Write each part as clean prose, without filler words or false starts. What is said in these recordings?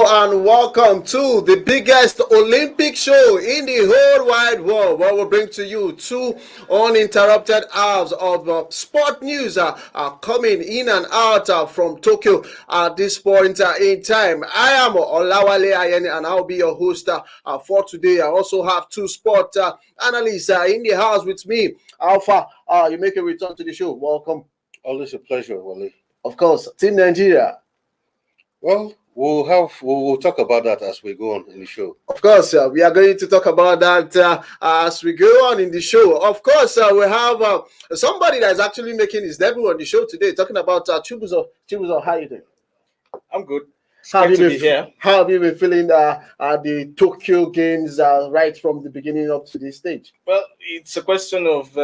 Hello and welcome to the biggest Olympic show in the whole wide world, where we bring to you two uninterrupted hours of sport news coming in and out from Tokyo at this point in time. I am Olawale Ayeni and I'll be your host for today. I also have two sport analysts in the house with me. Alpha, you make a return to the show. Welcome. Always a pleasure, Wale. Of course, Team Nigeria. Well, we'll talk about that as we go on in the show. Of course, we are going to talk about that as we go on in the show. Of course, we have somebody that is actually making his debut on the show today, talking about Chibuzo. Chibuzo, how are you doing? I'm good. How have you been feeling the Tokyo Games right from the beginning up to this stage? Well, it's a question of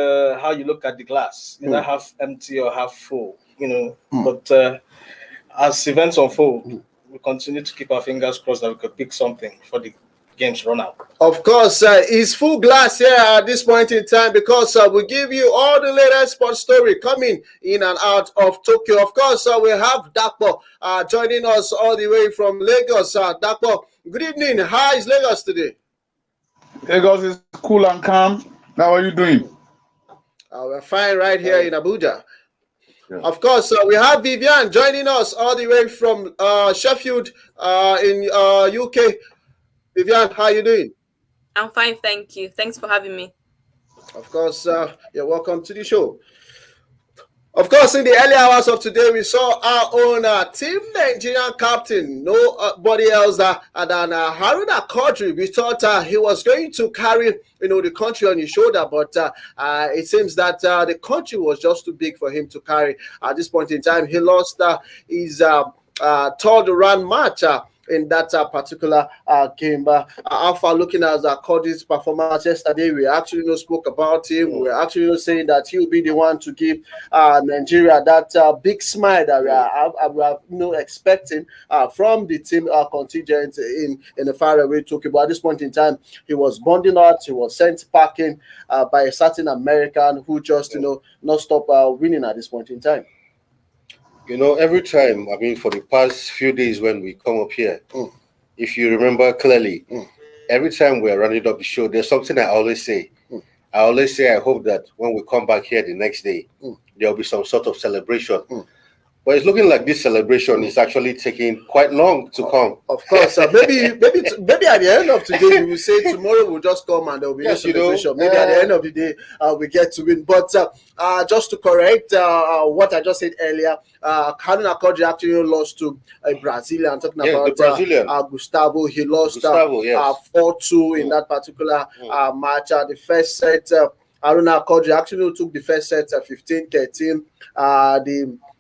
how you look at the glass, either half empty or half full, But as events unfold, we continue to keep our fingers crossed that we could pick something for the games run out. Of course, it's full glass here at this point in time because we give you all the latest sports story coming in and out of Tokyo. Of course, we have Dapo joining us all the way from Lagos. Dapo, good evening. How is Lagos today? Lagos is cool and calm. How are you doing? We're fine right here in Abuja. Yeah. Of course, we have Vivian joining us all the way from Sheffield in UK. Vivian, how are you doing? I'm fine, thank you. Thanks for having me. Of course, you're welcome to the show. Of course, in the early hours of today, we saw our own Team Nigerian captain, nobody else than Aruna Quadri. We thought he was going to carry, the country on his shoulder, but it seems that the country was just too big for him to carry. At this point in time, he lost his third round match in that particular game. Alpha, looking at Quadri's performance yesterday, we actually spoke about him. We were actually saying that he'll be the one to give Nigeria that big smile that we are expecting from the team contingent in the faraway Tokyo. But at this point in time, he was bonding out. He was sent packing by a certain American who just not stop winning at this point in time. Every time, for the past few days when we come up here, if you remember clearly, every time we're running up the show, there's something I always say. I always say I hope that when we come back here the next day, there'll be some sort of celebration. But it's looking like this celebration is actually taking quite long to come. Of course, maybe at the end of today, we will say tomorrow we'll just come and there will be no celebration. Maybe at the end of the day, we get to win. But just to correct what I just said earlier, Aruna Quadri actually lost to a Brazilian. I'm talking about the Brazilian. Gustavo. He lost 4-2 in that particular match. The first set, Aruna Quadri actually took the first set 15-13.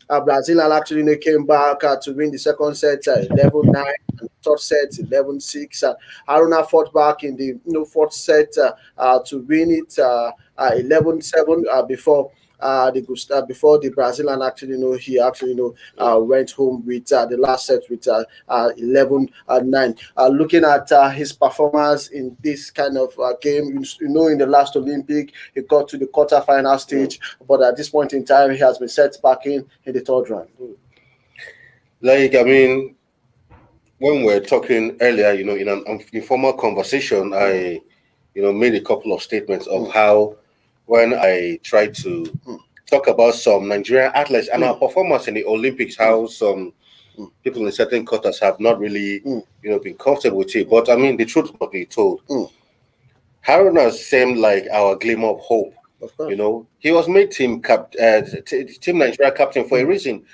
The Brazilian actually came back to win the second set 11-9, and third set 11-6. Aruna fought back in the fourth set to win it 11-7 before the Brazilian actually he went home with the last set with 11-9. Looking at his performance in this kind of game, in the last Olympic he got to the quarterfinal stage, but at this point in time he has been set back in the third round. When we're talking earlier, in an informal conversation, I made a couple of statements of how when I tried to talk about some Nigerian athletes and our performance in the Olympics, how some people in certain quarters have not really, been comfortable with it. But the truth must be told. Haruna seemed like our glimmer of hope. He was made Team Nigeria captain for a reason.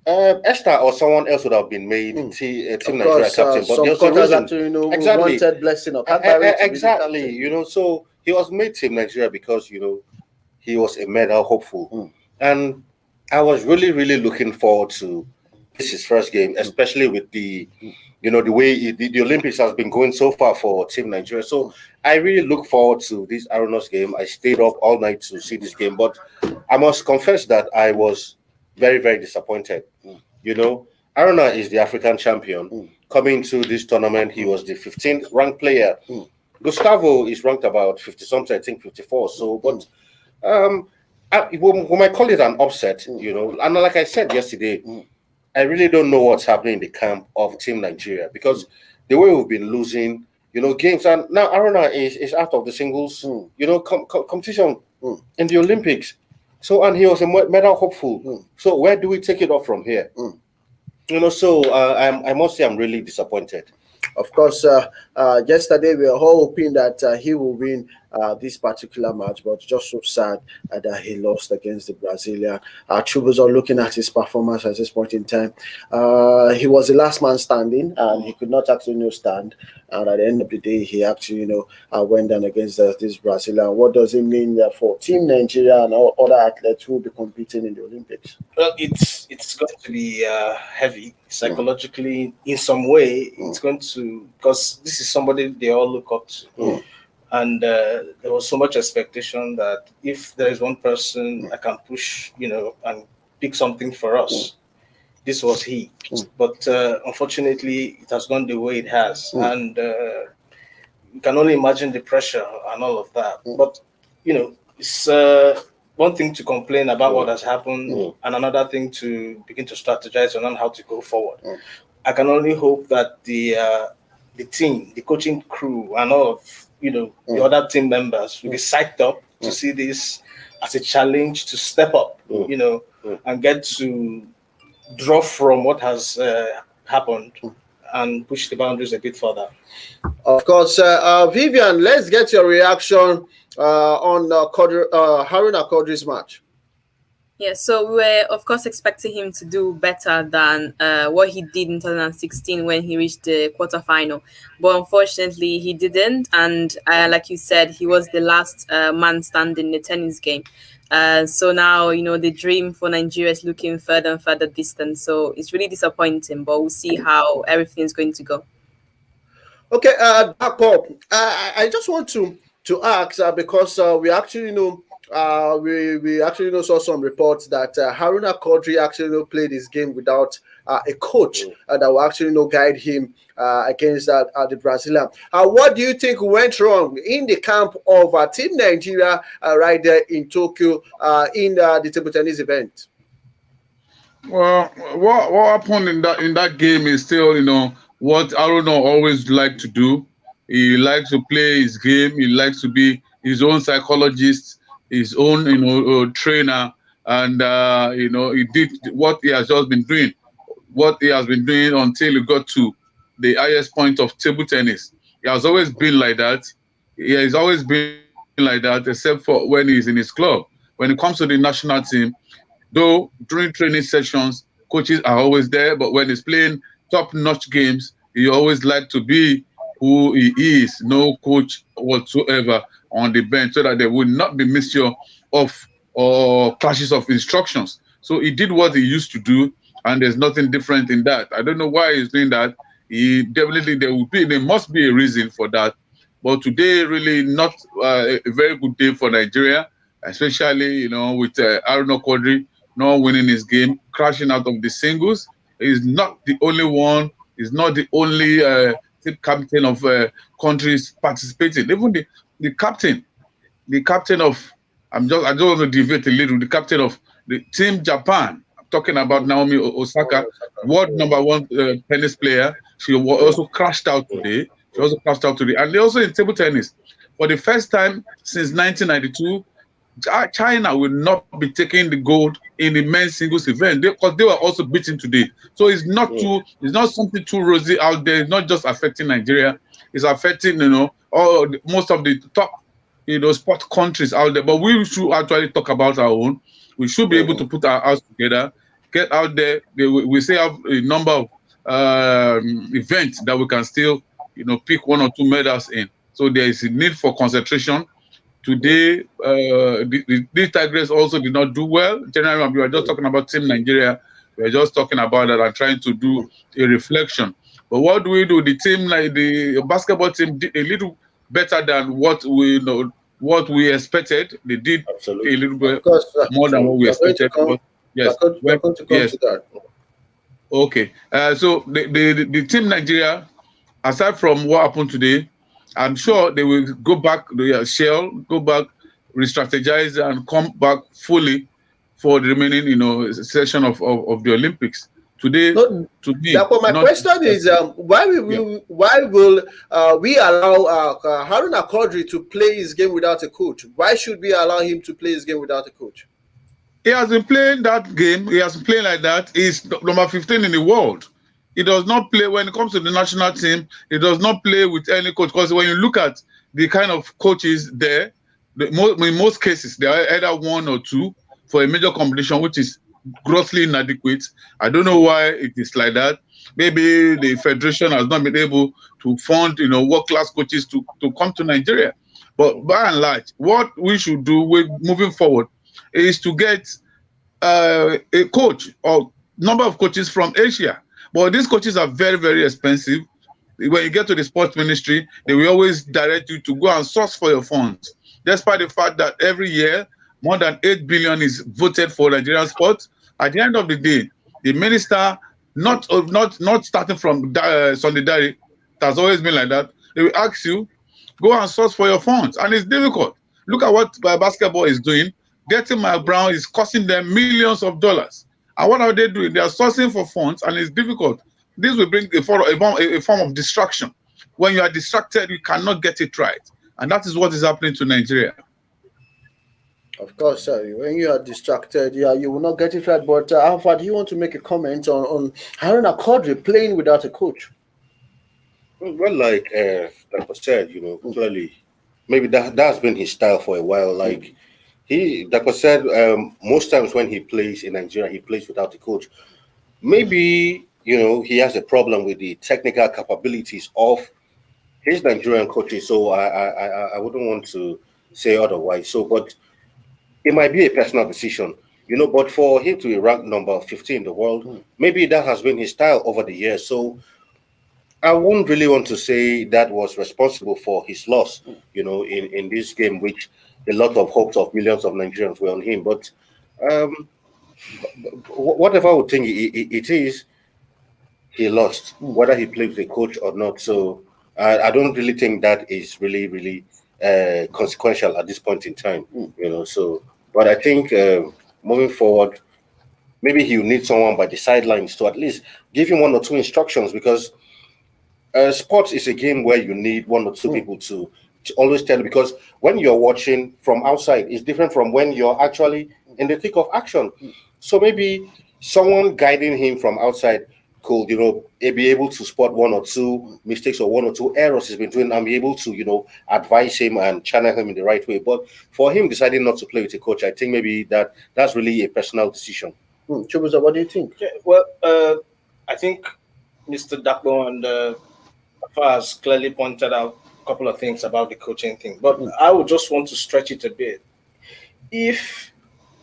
Esther or someone else would have been made Team Nigeria captain, but there's a reason. Exactly. Wanted blessing of exactly. So he was made Team Nigeria because he was a medal hopeful, and I was really, really looking forward to his first game, especially with the the way the Olympics has been going so far for Team Nigeria. So I really look forward to this Aruna's game. I stayed up all night to see this game, but I must confess that I was very, very disappointed. Aruna is the African champion. Coming to this tournament, he was the 15th ranked player. Gustavo is ranked about 50 something, I think 54. So, but we might call it an upset, And like I said yesterday, I really don't know what's happening in the camp of Team Nigeria, because the way we've been losing, games, and now Aruna is out of the singles, competition in the Olympics. So, and he was a medal hopeful. So where do we take it off from here? So I must say I'm really disappointed. Of course, yesterday we were all hoping that he will win this particular match, but just so sad that he lost against the Brazilian. Chubos are looking at his performance at this point in time. He was the last man standing, and he could not actually stand. And at the end of the day, he actually, went down against this Brazilian. What does it mean for Team Nigeria and other athletes who will be competing in the Olympics? Well, it's going to be heavy psychologically in some way. It's going to, because this is somebody they all look up to. And there was so much expectation that if there is one person that can push, and pick something for us, this was he. But unfortunately, it has gone the way it has. And you can only imagine the pressure and all of that. But, it's one thing to complain about what has happened and another thing to begin to strategize on how to go forward. I can only hope that the team, the coaching crew, and all of the other team members will be psyched up to see this as a challenge to step up, and get to draw from what has happened and push the boundaries a bit further. Of course, Vivian, let's get your reaction on Aruna Quadri's match. Yeah, so we were, of course, expecting him to do better than what he did in 2016 when he reached the quarterfinal. But unfortunately, he didn't. And like you said, he was the last man standing in the tennis game. So now, the dream for Nigeria is looking further and further distant. So it's really disappointing, but we'll see how everything is going to go. Okay, back up. I just want to ask because we actually know. We actually saw some reports that Aruna Quadri actually played his game without a coach that will actually guide him against the Brazilian. What do you think went wrong in the camp of Team Nigeria right there in Tokyo in the table tennis event? Well, what happened in that game is still what Aruna always liked to do. He likes to play his game. He likes to be his own psychologist, his own trainer, and he did what he has just been doing, until he got to the highest point of table tennis. He has always been like that. He has always been like that, except for when he's in his club. When it comes to the national team, though during training sessions, coaches are always there, but when he's playing top-notch games, he always like to be who he is, no coach whatsoever on the bench, so that there would not be mixture of or clashes of instructions. So he did what he used to do, and there's nothing different in that. I don't know why he's doing that. There must be a reason for that. But today, really not a very good day for Nigeria, especially with Aruna Quadri not winning his game, crashing out of the singles. He's not the only one. He's not the only team captain of countries participating. Even the captain of I just want to deviate a little. The captain of the team Japan. I'm talking about Naomi Osaka, world #1 tennis player. She also crashed out today. And they also in table tennis. For the first time since 1992, China will not be taking the gold in the men's singles event because they were also beaten today. So it's not something too rosy out there. It's not just affecting Nigeria. It's affecting most of the top sport countries out there. But we should actually talk about our own. We should be able to put our house together, get out there. We say have a number of events that we can still pick 1 or 2 medals in. So there is a need for concentration. Today, the DTigress also did not do well. Generally, we were just talking about Team Nigeria. We were just talking about that and trying to do a reflection. But what do we do? The team, like the basketball team, did a little better than what we expected. They did a little bit more than what we expected. Yes. We're going to come to that. Okay. So the Team Nigeria, aside from what happened today, I'm sure they will go back, go back, re-strategize, and come back fully for the remaining, session of the Olympics Today, No, to me, my question is, why will we allow Aruna Quadri to play his game without a coach? Why should we allow him to play his game without a coach? He has been playing that game. He has been playing like that. He's number 15 in the world. He does not play when it comes to the national team. He does not play with any coach, because when you look at the kind of coaches there, in most cases, they are either one or two for a major competition, which is grossly inadequate. I don't know why it is like that. Maybe the federation has not been able to fund, world-class coaches to come to Nigeria. But by and large, what we should do moving forward is to get a coach or number of coaches from Asia. But these coaches are very, very expensive. When you get to the sports ministry, they will always direct you to go and source for your funds, despite the fact that every year more than 8 billion is voted for Nigerian sports. At the end of the day, the minister, not starting from Sunday Diary, it has always been like that. They will ask you, go and source for your funds, and it's difficult. Look at what basketball is doing. Getting Mike Brown is costing them millions of dollars. And what are they doing? They are sourcing for funds, and it's difficult. This will bring a form of distraction. When you are distracted, you cannot get it right. And that is what is happening to Nigeria. Of course, when you are distracted, you will not get it right. But Alpha, do you want to make a comment on Aruna Quadri playing without a coach? Well, like I said, clearly, maybe that's been his style for a while. Like Dako said, most times when he plays in Nigeria, he plays without a coach. Maybe, he has a problem with the technical capabilities of his Nigerian coaches. So I wouldn't want to say otherwise. So, but it might be a personal decision, but for him to be ranked number 15 in the world, maybe that has been his style over the years. So I wouldn't really want to say that was responsible for his loss, in this game, which a lot of hopes of millions of Nigerians were on him. But whatever I would think it is, he lost, whether he played with a coach or not. So I don't really think that is really, really consequential at this point in time, So, but I think moving forward, maybe he'll need someone by the sidelines to at least give him one or two instructions, because sports is a game where you need one or two people to always tell you, because when you're watching from outside, it's different from when you're actually in the thick of action. So maybe someone guiding him from outside could, be able to spot one or two mistakes or one or two errors he's been doing and be able to, advise him and channel him in the right way. But for him deciding not to play with a coach, I think maybe that's really a personal decision. Chubuza, what do you think? Yeah, well, I think Mr. Dapo and Faz clearly pointed out a couple of things about the coaching thing, but I would just want to stretch it a bit. If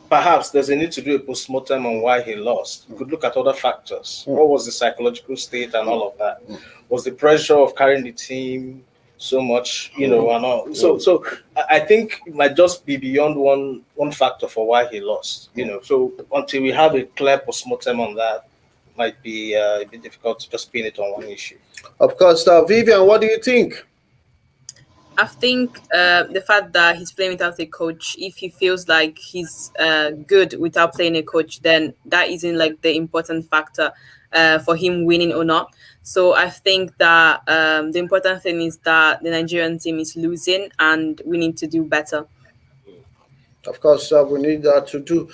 perhaps there's a need to do a postmortem on why he lost, you could look at other factors. What was the psychological state and all of that? Was the pressure of carrying the team so much, and all? So I think it might just be beyond one factor for why he lost, So until we have a clear postmortem on that, it might be a bit difficult to just pin it on one issue. Of course, Vivian, what do you think? I think the fact that he's playing without a coach, if he feels like he's good without playing a coach, then that isn't like the important factor for him winning or not. So I think that the important thing is that the Nigerian team is losing and we need to do better. Of course, we need to do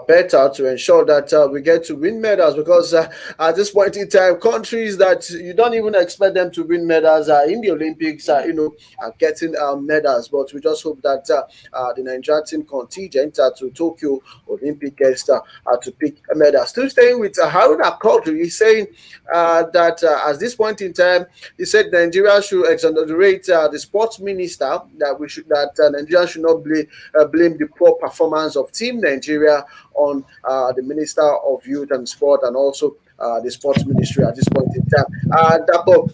better to ensure that we get to win medals, because at this point in time, countries that you don't even expect them to win medals in the Olympics, are getting medals. But we just hope that the Nigerian team contingent to Tokyo Olympic gets to pick a medal. Still staying with Aruna Quadri, he's saying that at this point in time, he said Nigeria should exonerate the sports minister, that Nigeria should not blame the poor performance of Team Nigeria on the Minister of Youth and Sport and also the Sports Ministry at this point in time. Dapo,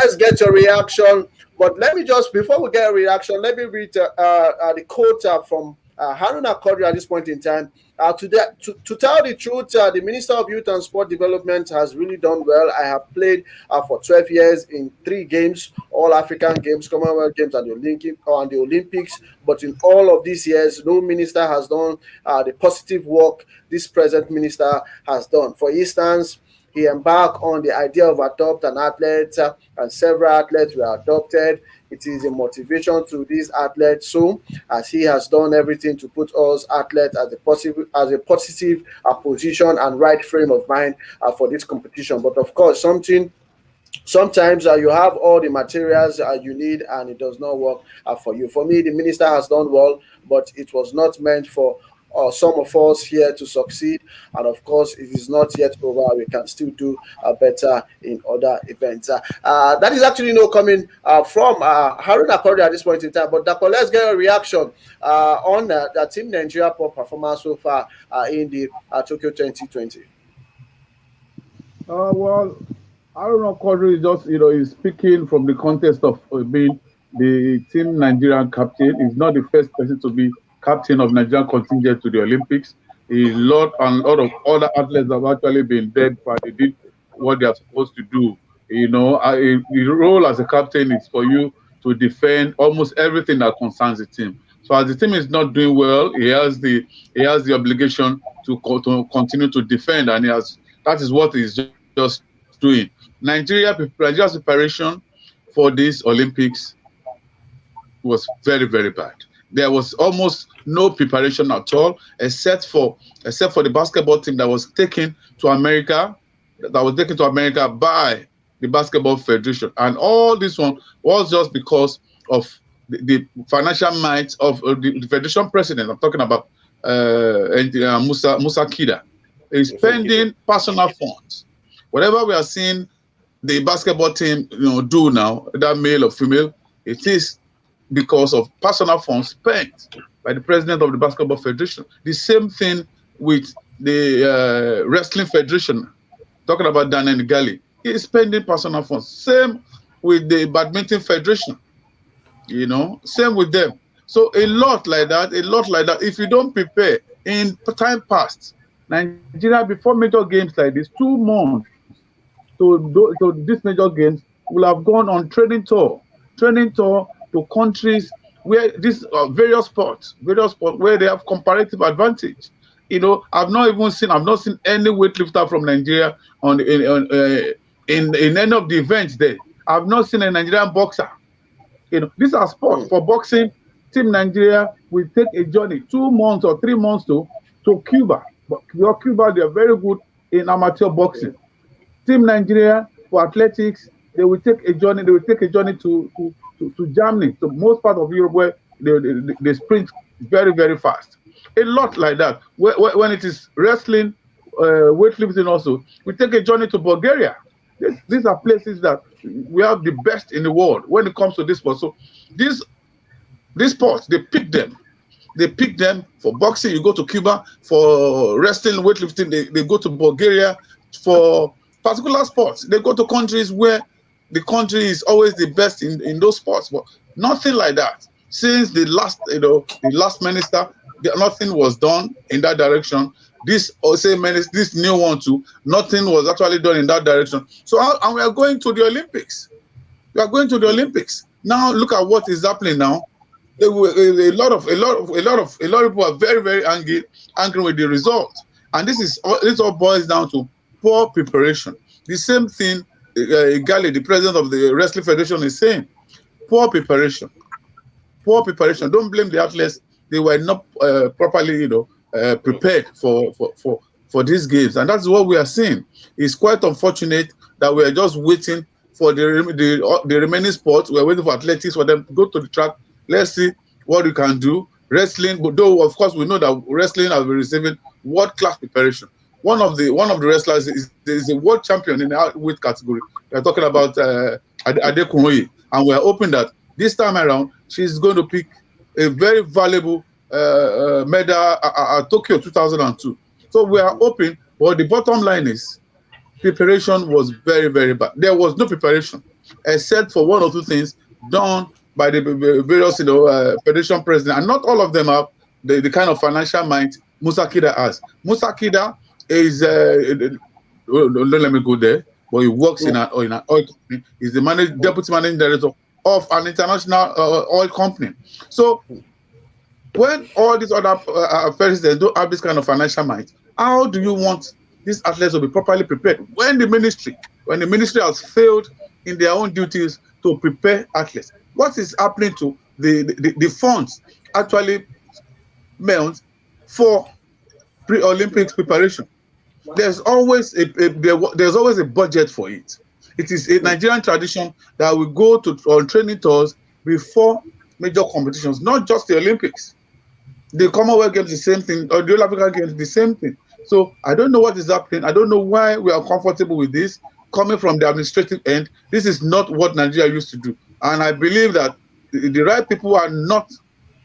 let's get your reaction. But let me just, before we get a reaction, let me read the quote from Aruna Quadri at this point in time. To tell the truth, the Minister of Youth and Sport Development has really done well. I have played for 12 years in 3 games, all African games, Commonwealth Games, and the Olympics. But in all of these years, no minister has done the positive work this present minister has done. For instance, he embarked on the idea of adopt an athlete, and several athletes were adopted. It is a motivation to these athletes, so as he has done everything to put us athletes as a positive position and right frame of mind for this competition. But of course, sometimes you have all the materials you need and it does not work for you. For me, the minister has done well, but it was not meant for some of us here to succeed. And of course, it is not yet over. We can still do better in other events. That is actually no coming from Haruna Quadri at this point in time. But Dapo, let's get a reaction on the Team Nigeria performance so far in the Tokyo 2020. Well, Aruna Quadri is just, is speaking from the context of being the Team Nigerian captain. He's not the first person to be captain of Nigerian contingent to the Olympics. A lot of other athletes have actually been dead, but they did what they are supposed to do. The role as a captain is for you to defend almost everything that concerns the team. So as the team is not doing well, he has the obligation to continue to defend, and that is what he's just doing. Nigeria's preparation for these Olympics was very, very bad. There was almost no preparation at all, except for the basketball team that was taken to America, by the Basketball Federation. And all this one was just because of the financial might of the Federation president. I'm talking about Musa Kida. Is spending personal funds. Whatever we are seeing the basketball team do now, that male or female, it is because of personal funds spent by the president of the Basketball Federation. The same thing with the Wrestling Federation, talking about Dan Ngali. He is spending personal funds. Same with the Badminton Federation, same with them. So a lot like that. If you don't prepare in time past, Nigeria, before major games like this, 2 months to these major games, will have gone on training tour to countries where these various sports where they have comparative advantage. I've not seen any weightlifter from Nigeria in any of the events there. I've not seen a Nigerian boxer. These are sports. For boxing, Team Nigeria will take a journey 2 months or 3 months to Cuba. But Cuba, they are very good in amateur boxing. Team Nigeria for athletics, they will take a journey. They will take a journey to Germany, to most part of Europe, where they sprint very, very fast. A lot like that. When it is wrestling, weightlifting also, we take a journey to Bulgaria. These are places that we have the best in the world when it comes to this sport. So these sports, they pick them. They pick them for boxing. You go to Cuba. For wrestling, weightlifting, they go to Bulgaria. For particular sports, they go to countries where the country is always the best in those sports. But nothing like that. Since the last minister, nothing was done in that direction. This new one too, nothing was actually done in that direction. So and we are going to the Olympics. We are going to the Olympics. Now look at what is happening now. A lot of people are very, very angry with the result, and this all boils down to poor preparation. The same thing Gali, the president of the Wrestling Federation, is saying: poor preparation. Poor preparation. Don't blame the athletes; they were not properly, prepared for these games, and that's what we are seeing. It's quite unfortunate that we are just waiting for the remaining sports. We're waiting for athletics for them to go to the track. Let's see what we can do. Wrestling, but though of course we know that wrestling has been receiving world-class preparation. One of the wrestlers is a world champion in the outweight category. We're talking about Adekunle, and we're hoping that this time around she's going to pick a very valuable medal at Tokyo 2002. So we are hoping, but the bottom line is preparation was very, very bad. There was no preparation except for one or two things done by the various, federation president, and not all of them have the kind of financial might Musa Kida has. Musa Kida is, don't let me go there, but he works in an oil company. He's the deputy managing director of an international oil company. So when all these other presidents don't have this kind of financial might, how do you want these athletes will be properly prepared. When the ministry has failed in their own duties to prepare athletes, what is happening to the funds actually meant for pre-Olympics preparation? There's always there's always a budget for it. It is a Nigerian tradition that we go to on training tours before major competitions, not just the Olympics. The Commonwealth Games, the same thing, or the All African Games, the same thing. So I don't know what is happening. I don't know why we are comfortable with this coming from the administrative end. This is not what Nigeria used to do. And I believe that the right people are not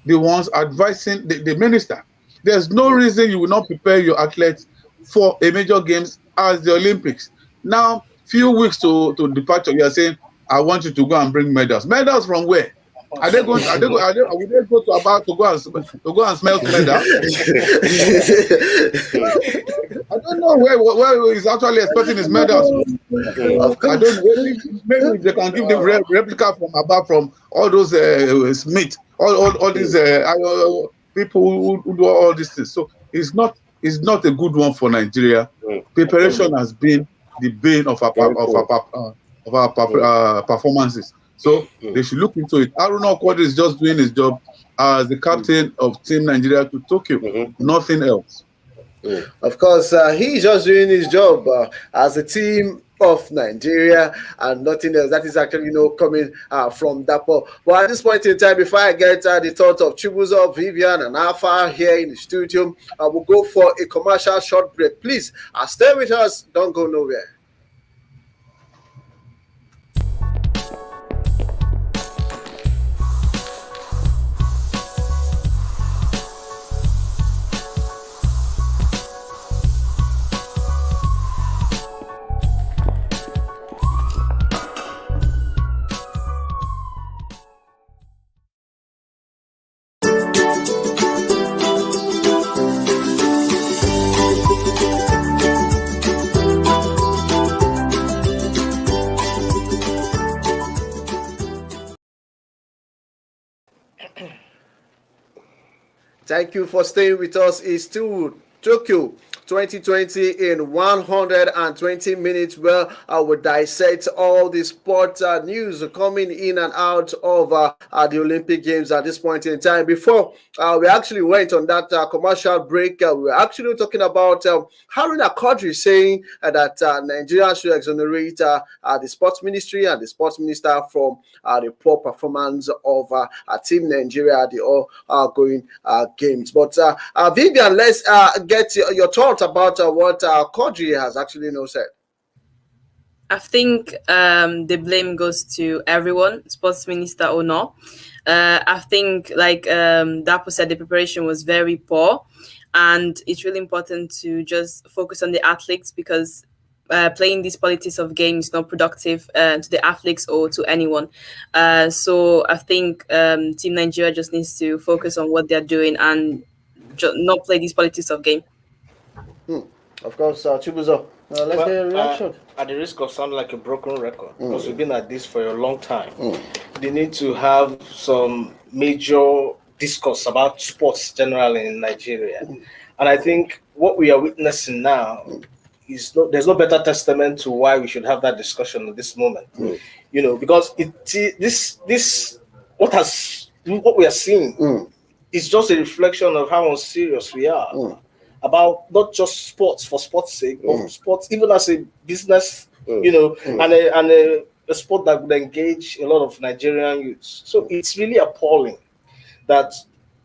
the ones advising the minister. There's no reason you will not prepare your athletes for a major games as the Olympics. Now, few weeks to departure, you are saying, I want you to go and bring medals. Medals from where? Are they going? Will they go to about to go and smell medals? I don't know where he's actually expecting his medals. I don't know. Maybe they can give them replica from all those Smith, all these people who do all these things. So it's not a good one for Nigeria. Preparation has been the bane of our performances. So they should look into it. Aruna Quadri is just doing his job as the captain of Team Nigeria to Tokyo, nothing else. Of course, he's just doing his job as a team of Nigeria and nothing else. That is actually, coming from Dapo. But at this point in time, before I get the thoughts of Chibuzo, Vivian, and Alpha here in the studio, we'll go for a commercial short break. Please, stay with us. Don't go nowhere. Thank you for staying with us. It's still Tokyo 2020 in 120 minutes, where I will dissect all the sport news coming in and out of the Olympic Games at this point in time. Before we actually went on that commercial break, we were actually talking about Aruna Quadri saying that Nigeria should exonerate the sports ministry and the sports minister from the poor performance of Team Nigeria at the all-going games. But Vivian, let's get your thoughts about what Quadri has actually said. I think the blame goes to everyone, sports minister or not. I think, like Dapo said, the preparation was very poor, and it's really important to just focus on the athletes, because playing these politics of games is not productive to the athletes or to anyone. So I think Team Nigeria just needs to focus on what they're doing and not play these politics of game. Of course, Chibuzo, let's get a reaction. At the risk of sounding like a broken record, because we've been at this for a long time, they need to have some major discourse about sports generally in Nigeria. And I think what we are witnessing now is there's no better testament to why we should have that discussion at this moment. Because what we are seeing is just a reflection of how unserious we are about not just sports for sports' sake, but sports even as a business, and a sport that would engage a lot of Nigerian youths. So it's really appalling that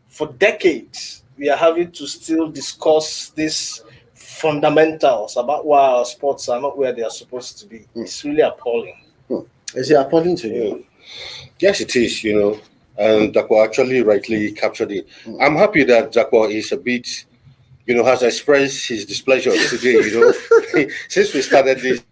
for decades we are having to still discuss these fundamentals about why our sports are not where they are supposed to be. It's really appalling. Is it appalling to you? Yes, it is, and Dakwa actually rightly captured it. I'm happy that Dakwa is a bit, has expressed his displeasure today, since we started this.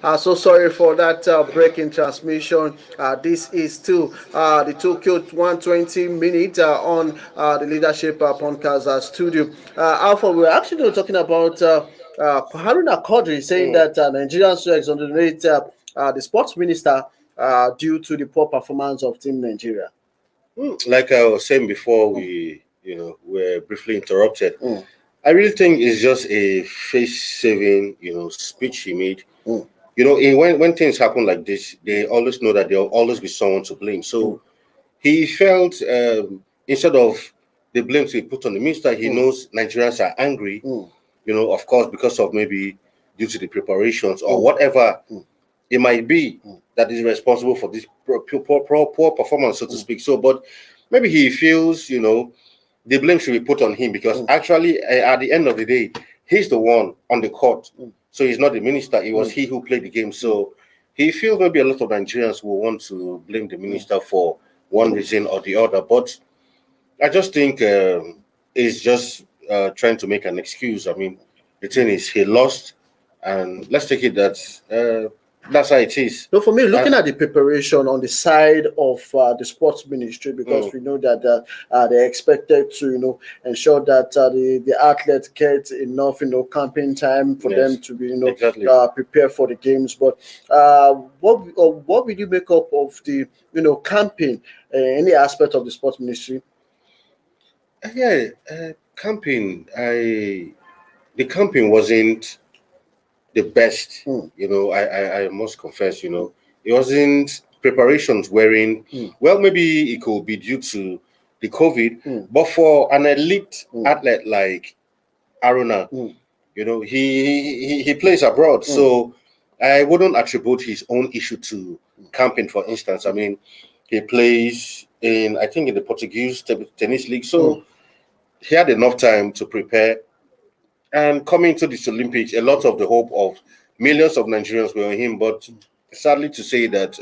So sorry for that breaking transmission. This is still the Tokyo 120 minute on the Leadership Podcast studio. Alpha, we're actually talking about Haruna Quadri saying that Nigerians should exonerate the sports minister due to the poor performance of Team Nigeria. Like I was saying before, we were briefly interrupted. I really think it's just a face-saving, speech he made. When things happen like this, they always know that there'll always be someone to blame. So he felt instead of the blame to be put on the minister, he knows Nigerians are angry. Of course, because of maybe due to the preparations or whatever it might be that is responsible for this poor performance, so to speak. So, but maybe he feels, the blame should be put on him because actually, at the end of the day, he's the one on the court. So he's not the minister. It was he who played the game. So he feels maybe a lot of Nigerians will want to blame the minister for one reason or the other. But I just think he's just trying to make an excuse. I mean, the thing is, he lost, and let's take it that that's how it is. So for me, looking at the preparation on the side of the sports ministry, because we know that they're expected to, ensure that the athletes get enough, camping time for them to be, exactly. Prepare for the games. But what will you make up of the, camping, any aspect of the sports ministry? Camping. The camping wasn't the best. I must confess. It wasn't preparations wearing. Well, maybe it could be due to the COVID, but for an elite athlete like Aruna, he plays abroad, so I wouldn't attribute his own issue to camping. For instance, I mean, he plays in the Portuguese tennis league, so he had enough time to prepare. And coming to this Olympics, a lot of the hope of millions of Nigerians were on him, but sadly to say that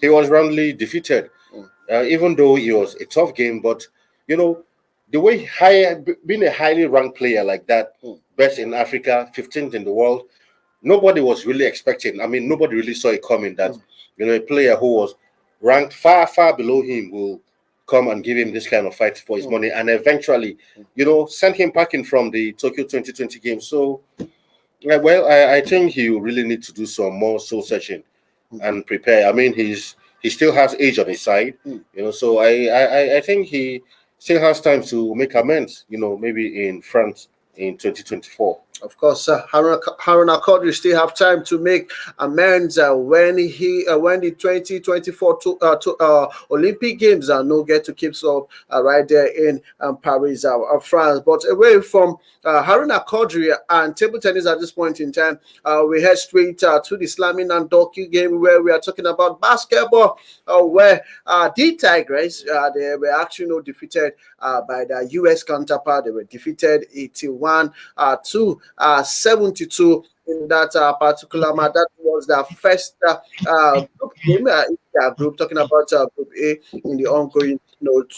he was roundly defeated, even though it was a tough game. But, the way being a highly ranked player like that, best in Africa, 15th in the world, nobody was really expecting. I mean, nobody really saw it coming that, a player who was ranked far, far below him will come and give him this kind of fight for his money and eventually, send him packing from the Tokyo 2020 games. So, I think he will really need to do some more soul searching and prepare. I mean, he still has age on his side, so I think he still has time to make amends, maybe in France in 2024. Of course, Haruna Quadri still have time to make amends when the 2024 Olympic Games no get to keep up right there in Paris, France. But away from Haruna Quadri and table tennis at this point in time, we head straight to the slamming and dunking game where we are talking about basketball, where DTigress they were actually defeated by their US counterpart. They were defeated 81 to 72 in that particular match. That was the first group game in their group, talking about Group A in the ongoing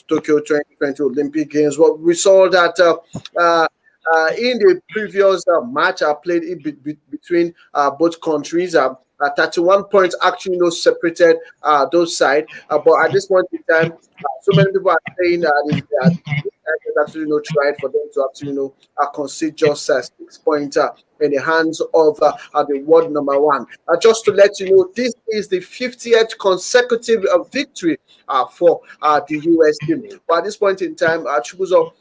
Tokyo 2020 Olympic Games. Well, we saw that in the previous match played between both countries. 31 points actually separated those sides. But at this point in time, so many people are saying that actually tried for them to actually concede just 6 points in the hands of the world number one. Just to let you know, this is the 50th consecutive victory for the US team. But at this point in time, Chibuzo,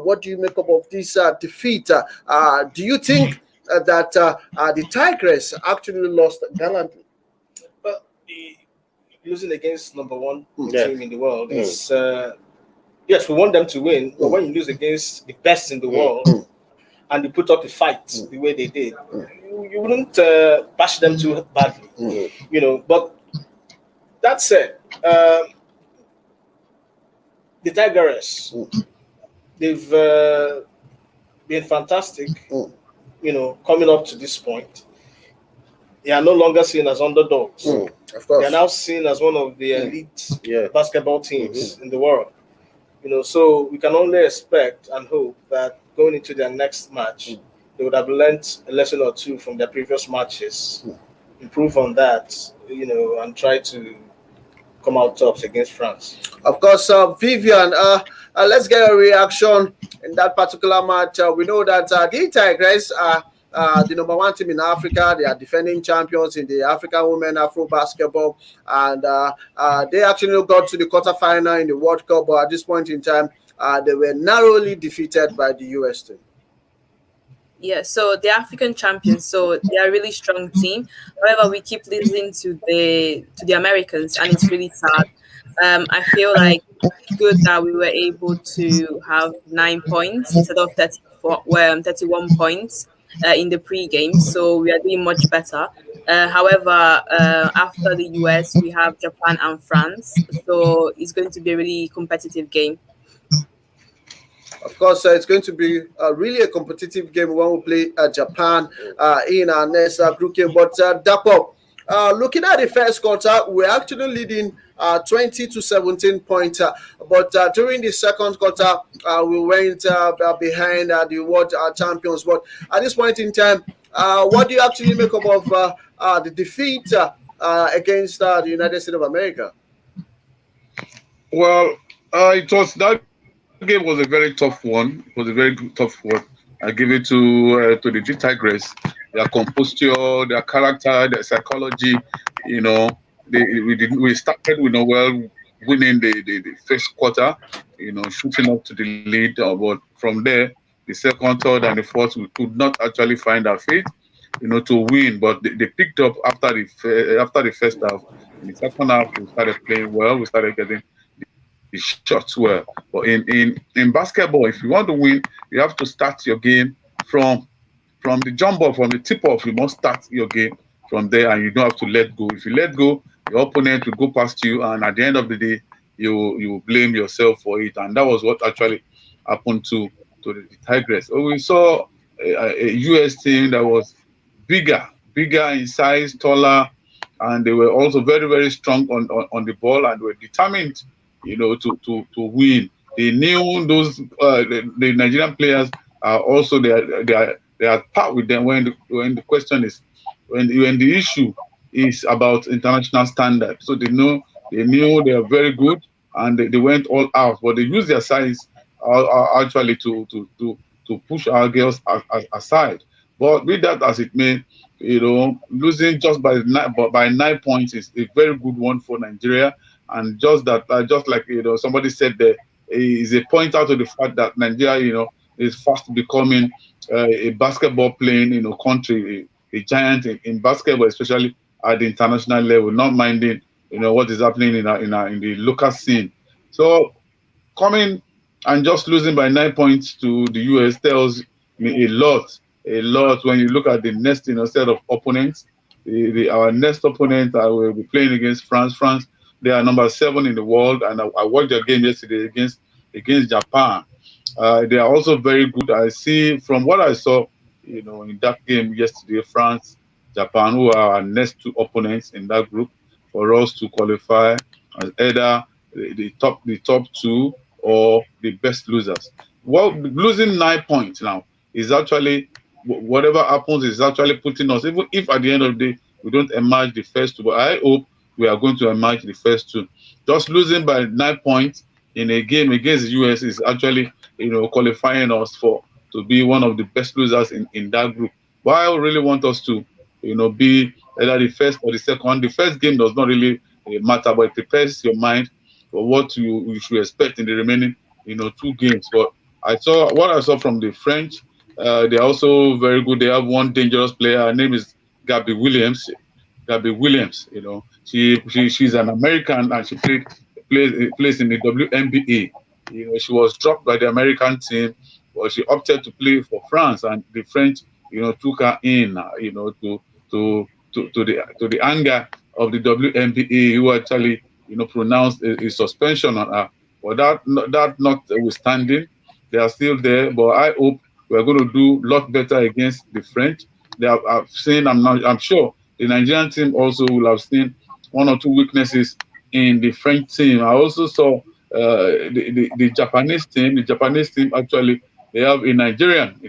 what do you make up of this defeat? Do you think that the Tigress actually lost gallantly? Well, losing against number one team in the world is yes, we want them to win, but when you lose against the best in the world and you put up a fight the way they did, you wouldn't bash them too badly, But that said, the Tigress, they've been fantastic, coming up to this point. They are no longer seen as underdogs. Of course. They are now seen as one of the elite basketball teams in the world. So we can only expect and hope that going into their next match, they would have learnt a lesson or two from their previous matches improve on that, and try to come out tops against France. Of course, Vivian, let's get a reaction in that particular match. We know that the Tigress are the number one team in Africa. They are defending champions in the African Women Afro Basketball, and they actually got to the quarterfinal in the World Cup. But at this point in time, they were narrowly defeated by the US team. Yeah, so the African champions, so they are a really strong team. However, we keep losing to the Americans, and it's really sad. I feel like it's good that we were able to have 9 points instead of 31 points in the pre-game. So we are doing much better. However, after the US, we have Japan and France. So it's going to be a really competitive game. Of course, it's going to be really a competitive game when we play Japan in our next group game. But Dapo, looking at the first quarter, we're actually leading 20 to 17 points. But during the second quarter, we went behind the world champions. But at this point in time, what do you actually make up of the defeat against the United States of America? Well, it was that game was a very tough one. It was a very tough one. I give it to the DTigress. Their composure, their character, their psychology. We started well, winning the first quarter. Shooting up to the lead. But from there, the second, third, and the fourth, we could not actually find our feet. To win. But they picked up after the first half. In the second half, we started playing well. We started getting the shots well. But in basketball, if you want to win, you have to start your game from the jump ball, from the tip off. You must start your game from there, and you don't have to let go. If you let go, your opponent will go past you, and at the end of the day, you blame yourself for it. And that was what actually happened to the Tigress. We saw a US team that was bigger in size, taller, and they were also very, very strong on the ball, and were determined to win. They knew those the Nigerian players are also they are part with them when the question is when the issue is about international standard. So they knew they are very good, and they went all out, but they used their size actually to push our girls aside. But with that as it may, losing just by 9 points is a very good one for Nigeria. And just like somebody said, there is a point out to the fact that Nigeria, is fast becoming a basketball playing, country, a giant in basketball, especially at the international level, not minding, what is happening in the local scene. So coming and just losing by 9 points to the US tells me a lot when you look at the next, set of opponents. Our next opponent will be playing against France. They are number 7 in the world, and I watched their game yesterday against Japan. They are also very good. I see from what I saw, in that game yesterday, France, Japan, who are our next 2 opponents in that group, for us to qualify as either the top 2 or the best losers. Well, losing 9 points now is actually whatever happens is actually putting us. Even if at the end of the day we don't emerge the first 2, but I hope we are going to emerge the first 2. Just losing by 9 points in a game against the US is actually, qualifying us to be one of the best losers in that group. But I really want us to, be either the first or the second. The first game does not really matter, but it prepares your mind for what you should expect in the remaining, 2 games. But what I saw from the French. They're also very good. They have one dangerous player. Her name is Gabby Williams. She's an American, and she plays in the WNBA. She was dropped by the American team, but she opted to play for France, and the French, took her in, to the anger of the WNBA, who actually, pronounced a suspension on her. But that notwithstanding, they are still there. But I hope we're going to do a lot better against the French. I'm sure the Nigerian team also will have seen 1 or 2 weaknesses in the French team. I also saw the Japanese team. The Japanese team actually, they have a Nigerian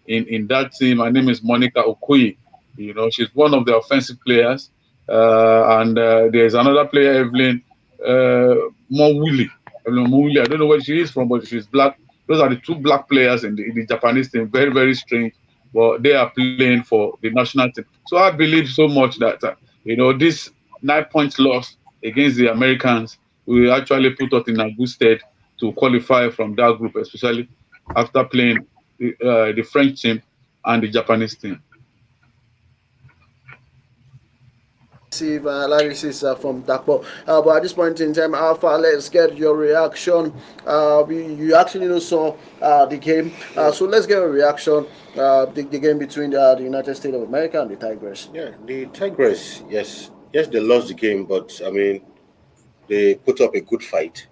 in that team. Her name is Monica Okoye. You know, she's one of the offensive players. And there's another player, Evelyn Monwuli. Evelyn Monwuli, I don't know where she is from, but she's black. Those are the two black players in the Japanese team. Very, very strange. But they are playing for the national team. So I believe so much that, this 9 points loss against the Americans will actually put us in a good stead to qualify from that group, especially after playing the French team and the Japanese team. Analysis from Dakpo. But at this point in time, Alpha, let's get your reaction. You actually saw the game, so let's get a reaction. The game between the United States of America and the Tigress. Yeah, the Tigress, yes, they lost the game, but I mean, they put up a good fight.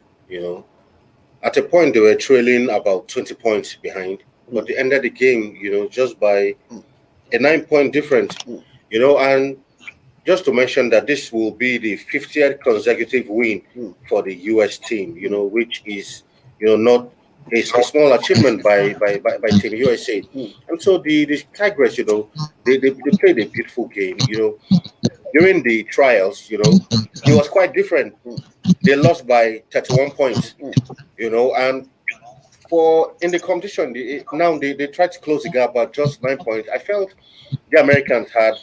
At a point they were trailing about 20 points behind, but they ended the game, just by a 9-point difference. And just to mention that this will be the 50th consecutive win for the U.S. team, which is, not a small achievement by Team USA. And so the Tigress, they played a beautiful game. During the trials, it was quite different. They lost by 31 points, and in the competition, they tried to close the gap at just 9 points. I felt the Americans had,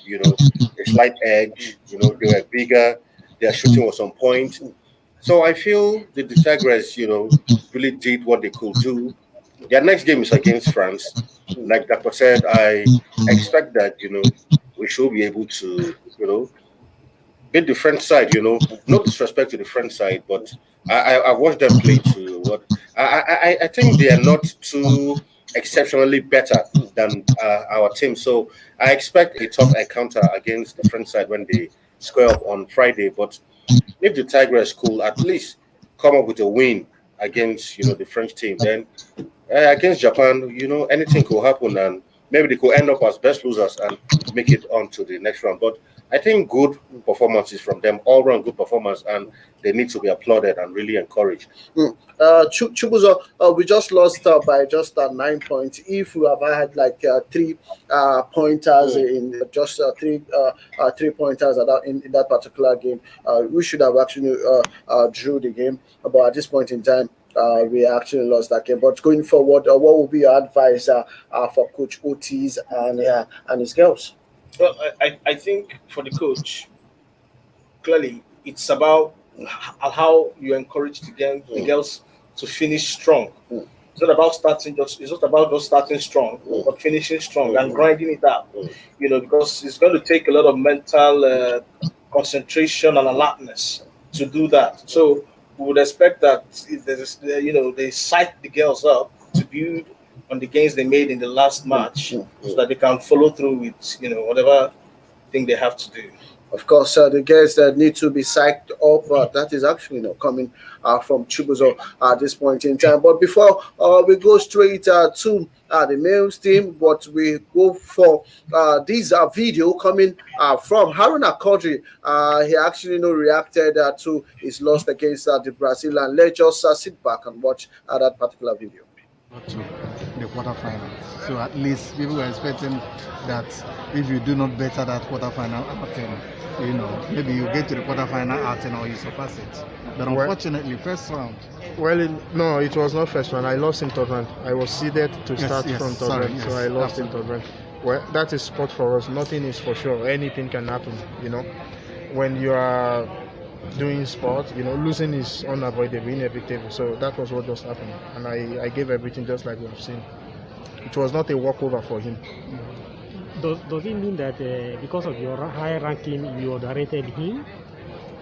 a slight edge. They were bigger. Their shooting was on point. So I feel the Tigress, really did what they could do. Their next game is against France. Like Dr. said, I expect that, we should be able to, beat the French side, no disrespect to the French side, but I watched them play too. I think they are not too exceptionally better than our team. So I expect a tough encounter against the French side when they square up on Friday. But if the Tigers could at least come up with a win against, the French team, then against Japan, anything could happen, and maybe they could end up as best losers and make it on to the next round. But I think good performances from them, all-round good performance, and they need to be applauded and really encouraged. Chubuzo, we just lost by just 9 points. If we have had like 3 pointers in just 3 pointers in that particular game, we should have actually drew the game. But at this point in time, we actually lost that game. But going forward, what will be your advice for Coach Otis and his girls? Well, I think for the coach, clearly it's about how you encourage the girls to finish strong. It's not about just starting strong, but finishing strong and grinding it out. Because it's going to take a lot of mental concentration and alertness to do that. So we would expect that if they psych the girls up to build on the gains they made in the last match, so that they can follow through with whatever thing they have to do. Of course, the girls that need to be psyched up, that is actually coming from Chubuzo at this point in time. But before we go straight to the males team, but we go for this video coming from Aruna Quadri. He actually reacted to his loss against the Brazil, and let's just sit back and watch that particular video. To the quarterfinals, so at least people were expecting that if you do not better that quarterfinal outing, maybe you get to the quarterfinal outing or you surpass it. But unfortunately, first round. No, it was not first round. I lost in third round. I was seeded to start from third round, so I lost in third round. Well, that is sport for us. Nothing is for sure. Anything can happen. When you are doing sport, losing is unavoidable, inevitable. So that was what just happened, and I gave everything just like we have seen. It was not a walkover for him. Does it mean that because of your high ranking, you underrated him?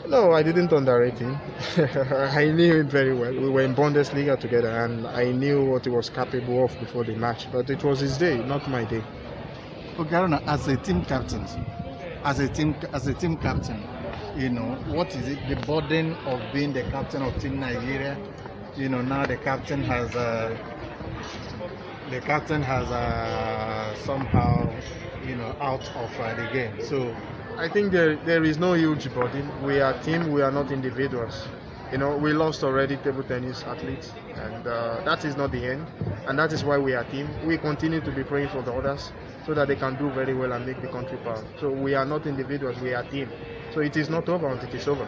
No, I didn't underrate him. I knew him very well. We were in Bundesliga together, and I knew what he was capable of before the match. But it was his day, not my day. Okay, Aruna, as a team captain, what is it? The burden of being the captain of Team Nigeria. Now the captain has somehow out of the game. So I think there is no huge burden. We are a team. We are not individuals. We lost already table tennis athletes, and that is not the end. And that is why we are a team. We continue to be praying for the others so that they can do very well and make the country proud. So we are not individuals, we are a team. So it is not over until it is over.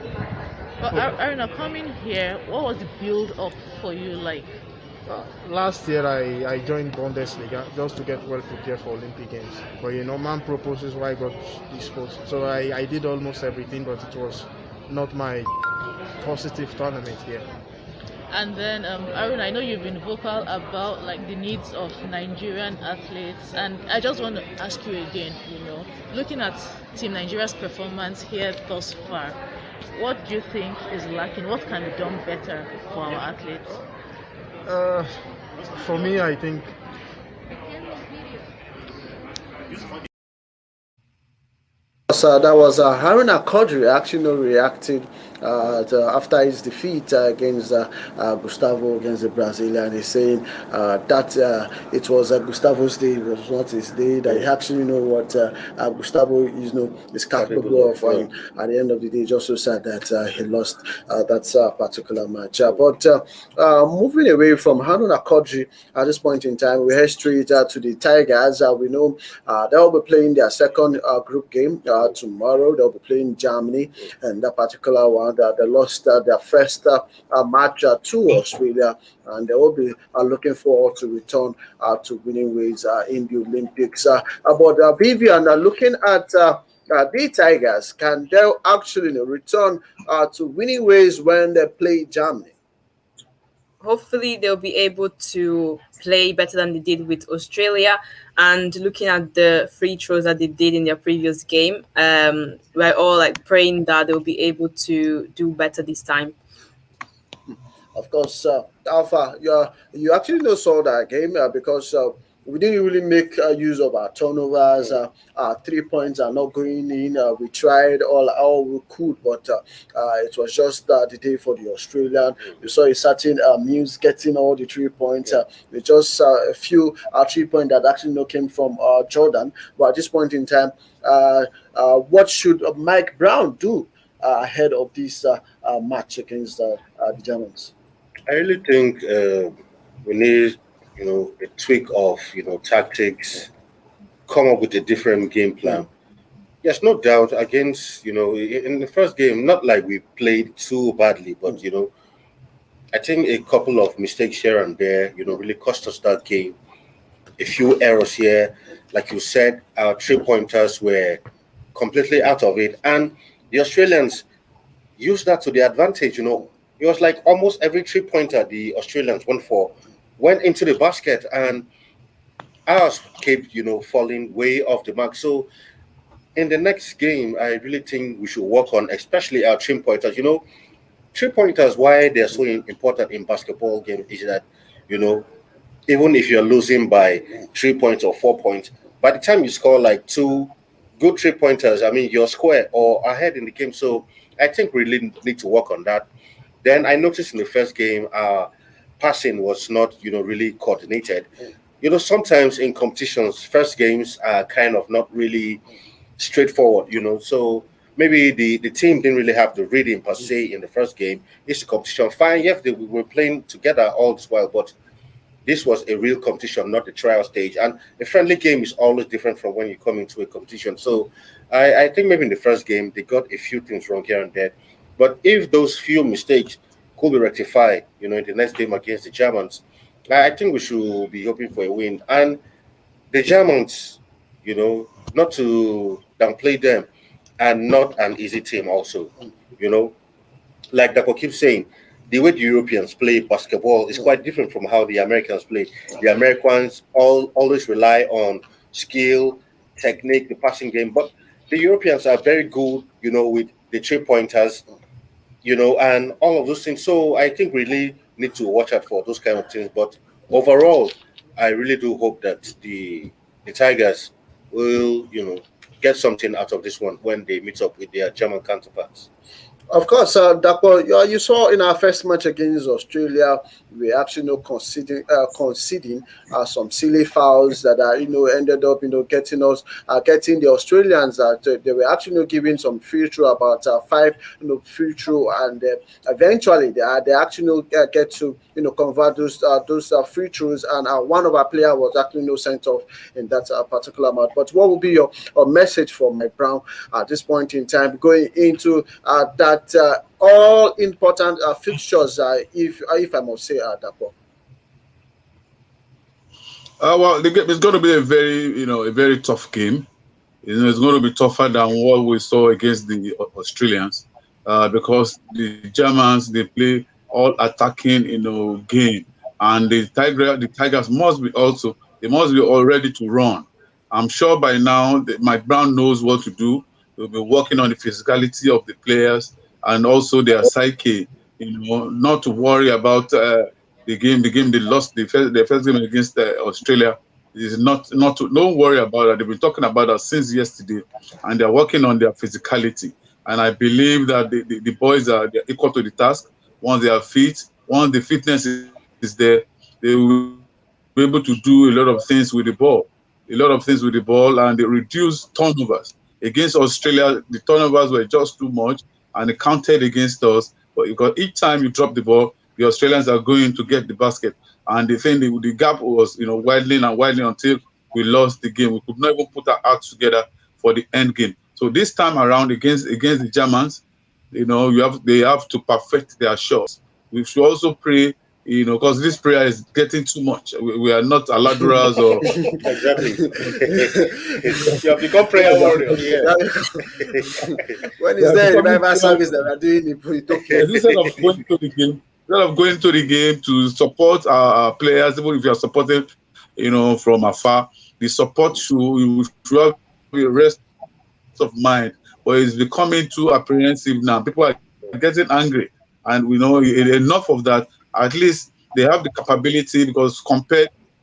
But Aruna, coming here, what was the build up for you like? Last year I joined Bundesliga just to get well prepared for Olympic Games. But man proposes why I got this sport. So I did almost everything, but it was not my positive tournament here. And then Aruna, I know you've been vocal about like the needs of Nigerian athletes, and I just want to ask you again, looking at Team Nigeria's performance here thus far, what do you think is lacking? What can be done better for our athletes? For me, I think that was Aruna Quadri actually reacted after his defeat against Gustavo against the Brazilian. He's saying that it was Gustavo's day, it was not his day, that he actually know what Gustavo is capable of. At the end of the day, just so sad that he lost that particular match. But moving away from Aruna Quadri at this point in time, we head straight to the Tigers. We know they'll be playing their second group game tomorrow. They'll be playing Germany, and that particular one they lost their first match to Australia, and they will be looking forward to return to winning ways in the Olympics. But Vivian, looking at the Tigers, can they actually return to winning ways when they play Germany? Hopefully they'll be able to play better than they did with Australia. And looking at the free throws that they did in their previous game, we're all praying that they'll be able to do better this time. Of course, Alpha, you actually saw that game because we didn't really make use of our turnovers. Our 3 points are not going in. We tried all we could, but it was just the day for the Australian. You saw a certain Muse getting all the 3 points. With just a few 3 points that actually came from Jordan. But at this point in time, what should Mike Brown do ahead of this match against the Germans? I really think we need a tweak of tactics, come up with a different game plan. Yes, no doubt against in the first game, not like we played too badly, but I think a couple of mistakes here and there really cost us that game. A few errors here, like you said, our 3-pointers were completely out of it, and the Australians used that to their advantage. It was like almost every 3-pointer the Australians went into the basket, and ours kept, falling way off the mark. So in the next game, I really think we should work on, especially our 3-pointers. 3-pointers, why they're so important in basketball game is that, even if you're losing by 3 points or 4 points, by the time you score like 2 good 3-pointers, you're square or ahead in the game. So I think we really need to work on that. Then I noticed in the first game, our passing was not, really coordinated. Sometimes in competitions, first games are kind of not really straightforward, So maybe the team didn't really have the reading per se in the first game. It's a competition. Fine, yes, we were playing together all this while, but this was a real competition, not a trial stage. And a friendly game is always different from when you come into a competition. So I think maybe in the first game, they got a few things wrong here and there. But if those few mistakes could be rectified, in the next game against the Germans, I think we should be hoping for a win. And the Germans, not to downplay them, and not an easy team also. Like Dapo keeps saying, the way the Europeans play basketball is quite different from how the Americans play. The Americans always rely on skill, technique, the passing game, but the Europeans are very good, with the 3-pointers, and all of those things. So I think we really need to watch out for those kind of things. But overall, I really do hope that the Tigers will, get something out of this one when they meet up with their German counterparts. Of course, Dapo, you saw in our first match against Australia, we actually conceding some silly fouls that are ended up getting us getting the Australians they were actually giving some free throw, about 5 free throw, and eventually they actually get to convert those free throws, and one of our players was actually sent off in that particular amount. But what will be your message for Mike Brown at this point in time, going into that all important fixtures, if I must say, Dapo? Well, the game is going to be a very tough game. It's going to be tougher than what we saw against the Australians, because the Germans, they play all attacking game, and the Tigers must be all ready to run. I'm sure by now that Mike Brown knows what to do. He'll be working on the physicality of the players and also their psyche. Not to worry about the game they lost the first game against Australia. Is don't worry about it. They've been talking about that since yesterday, and they're working on their physicality. And I believe that the boys they're equal to the task. Once they are fit, once the fitness is there, they will be able to do a lot of things with the ball. And they reduce turnovers. Against Australia, the turnovers were just too much, and they counted against us. But because each time you drop the ball, the Australians are going to get the basket. And the gap was widening and widening until we lost the game. We could not even put our act together for the end game. So this time around against the Germans, they have to perfect their shots. We should also pray, because this prayer is getting too much. We are not Aladras or exactly. You have become prayer warriors. Yeah. When is there a revival service that we are doing in Ethiopia? Instead of going to the game to support our players, even if you are supporting, from afar, the support should have a rest of mind. But it's becoming too apprehensive now. People are getting angry, and we know enough of that. At least they have the capability, because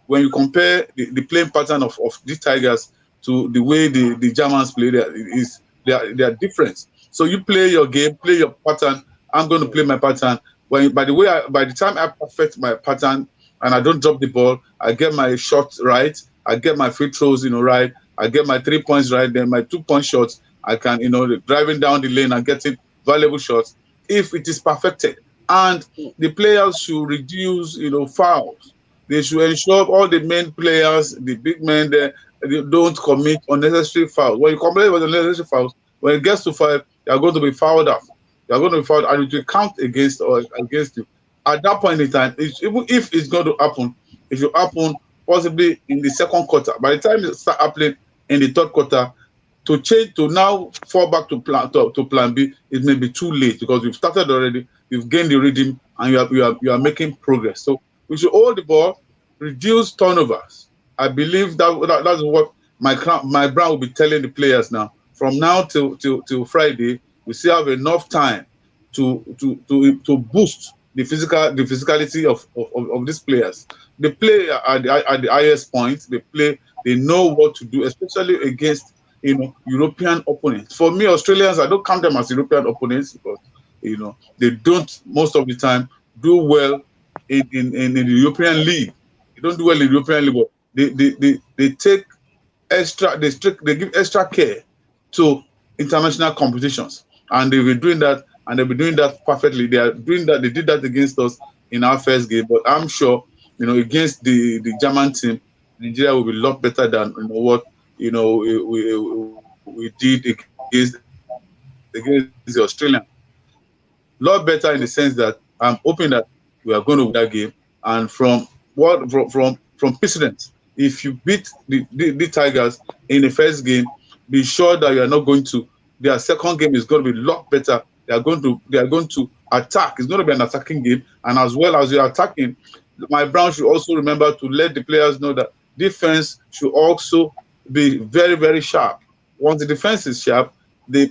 when you compare the playing pattern of the Tigers to the way the Germans play, they are different. So you play your game, play your pattern. I'm going to play my pattern. By the time I perfect my pattern and I don't drop the ball, I get my shots right, I get my free throws, right, I get my 3 points right, then my 2-point shots, I can, driving down the lane and getting valuable shots. If it is perfected, and the players should reduce, fouls. They should ensure all the main players, the big men, they don't commit unnecessary fouls. When you commit unnecessary fouls, when it gets to 5, they are going to be fouled off. They are going to be fouled, and it will count against you. At that point in time, even if it's going to happen, it will happen possibly in the second quarter. By the time it starts happening in the third quarter, to now fall back to plan B, it may be too late, because we've started already, we've gained the rhythm, and you are making progress. So we should hold the ball, reduce turnovers. I believe that's what Mike Brown will be telling the players now. From now till Friday, we still have enough time to boost the physicality of these players. They play at the highest points. They know what to do, especially against European opponents. For me, Australians, I don't count them as European opponents, because they don't most of the time do well in the European League. They don't do well in the European League, but they take extra, they give extra care to international competitions, and they'll be doing that, and they'll be doing that perfectly. They are doing that. They did that against us in our first game, but I'm sure against the German team, Nigeria will be a lot better than what we did against the Australian. A lot better in the sense that I'm hoping that we are going to win that game. And from precedent, if you beat the Tigers in the first game, be sure that you are not going to. Their second game is going to be a lot better. They are going to attack. It's going to be an attacking game, and as well as you are attacking, Mike Brown should also remember to let the players know that defense should also be very, very sharp. Once the defense is sharp, the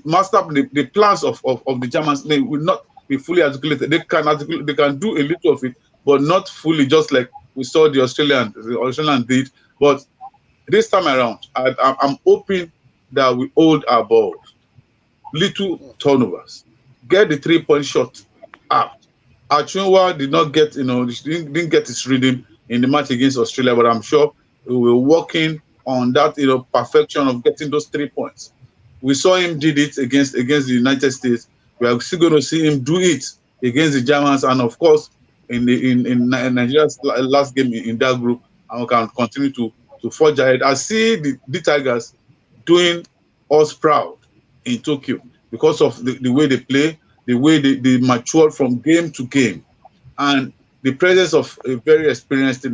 plans of the Germans will not be fully articulated. They can do a little of it, but not fully, just like we saw the Australian did. But this time around, I'm hoping that we hold our balls. Little turnovers. Get the 3-point shot out. Achunwa did not get, didn't get his rhythm in the match against Australia, but I'm sure we were working on that, perfection of getting those 3 points. We saw him did it against the United States. We are still going to see him do it against the Germans, and of course, in Nigeria's last game in that group, and we can continue to forge ahead. I see the Tigers doing us proud in Tokyo because of the way they play, the way they mature from game to game, and the presence of a very experienced,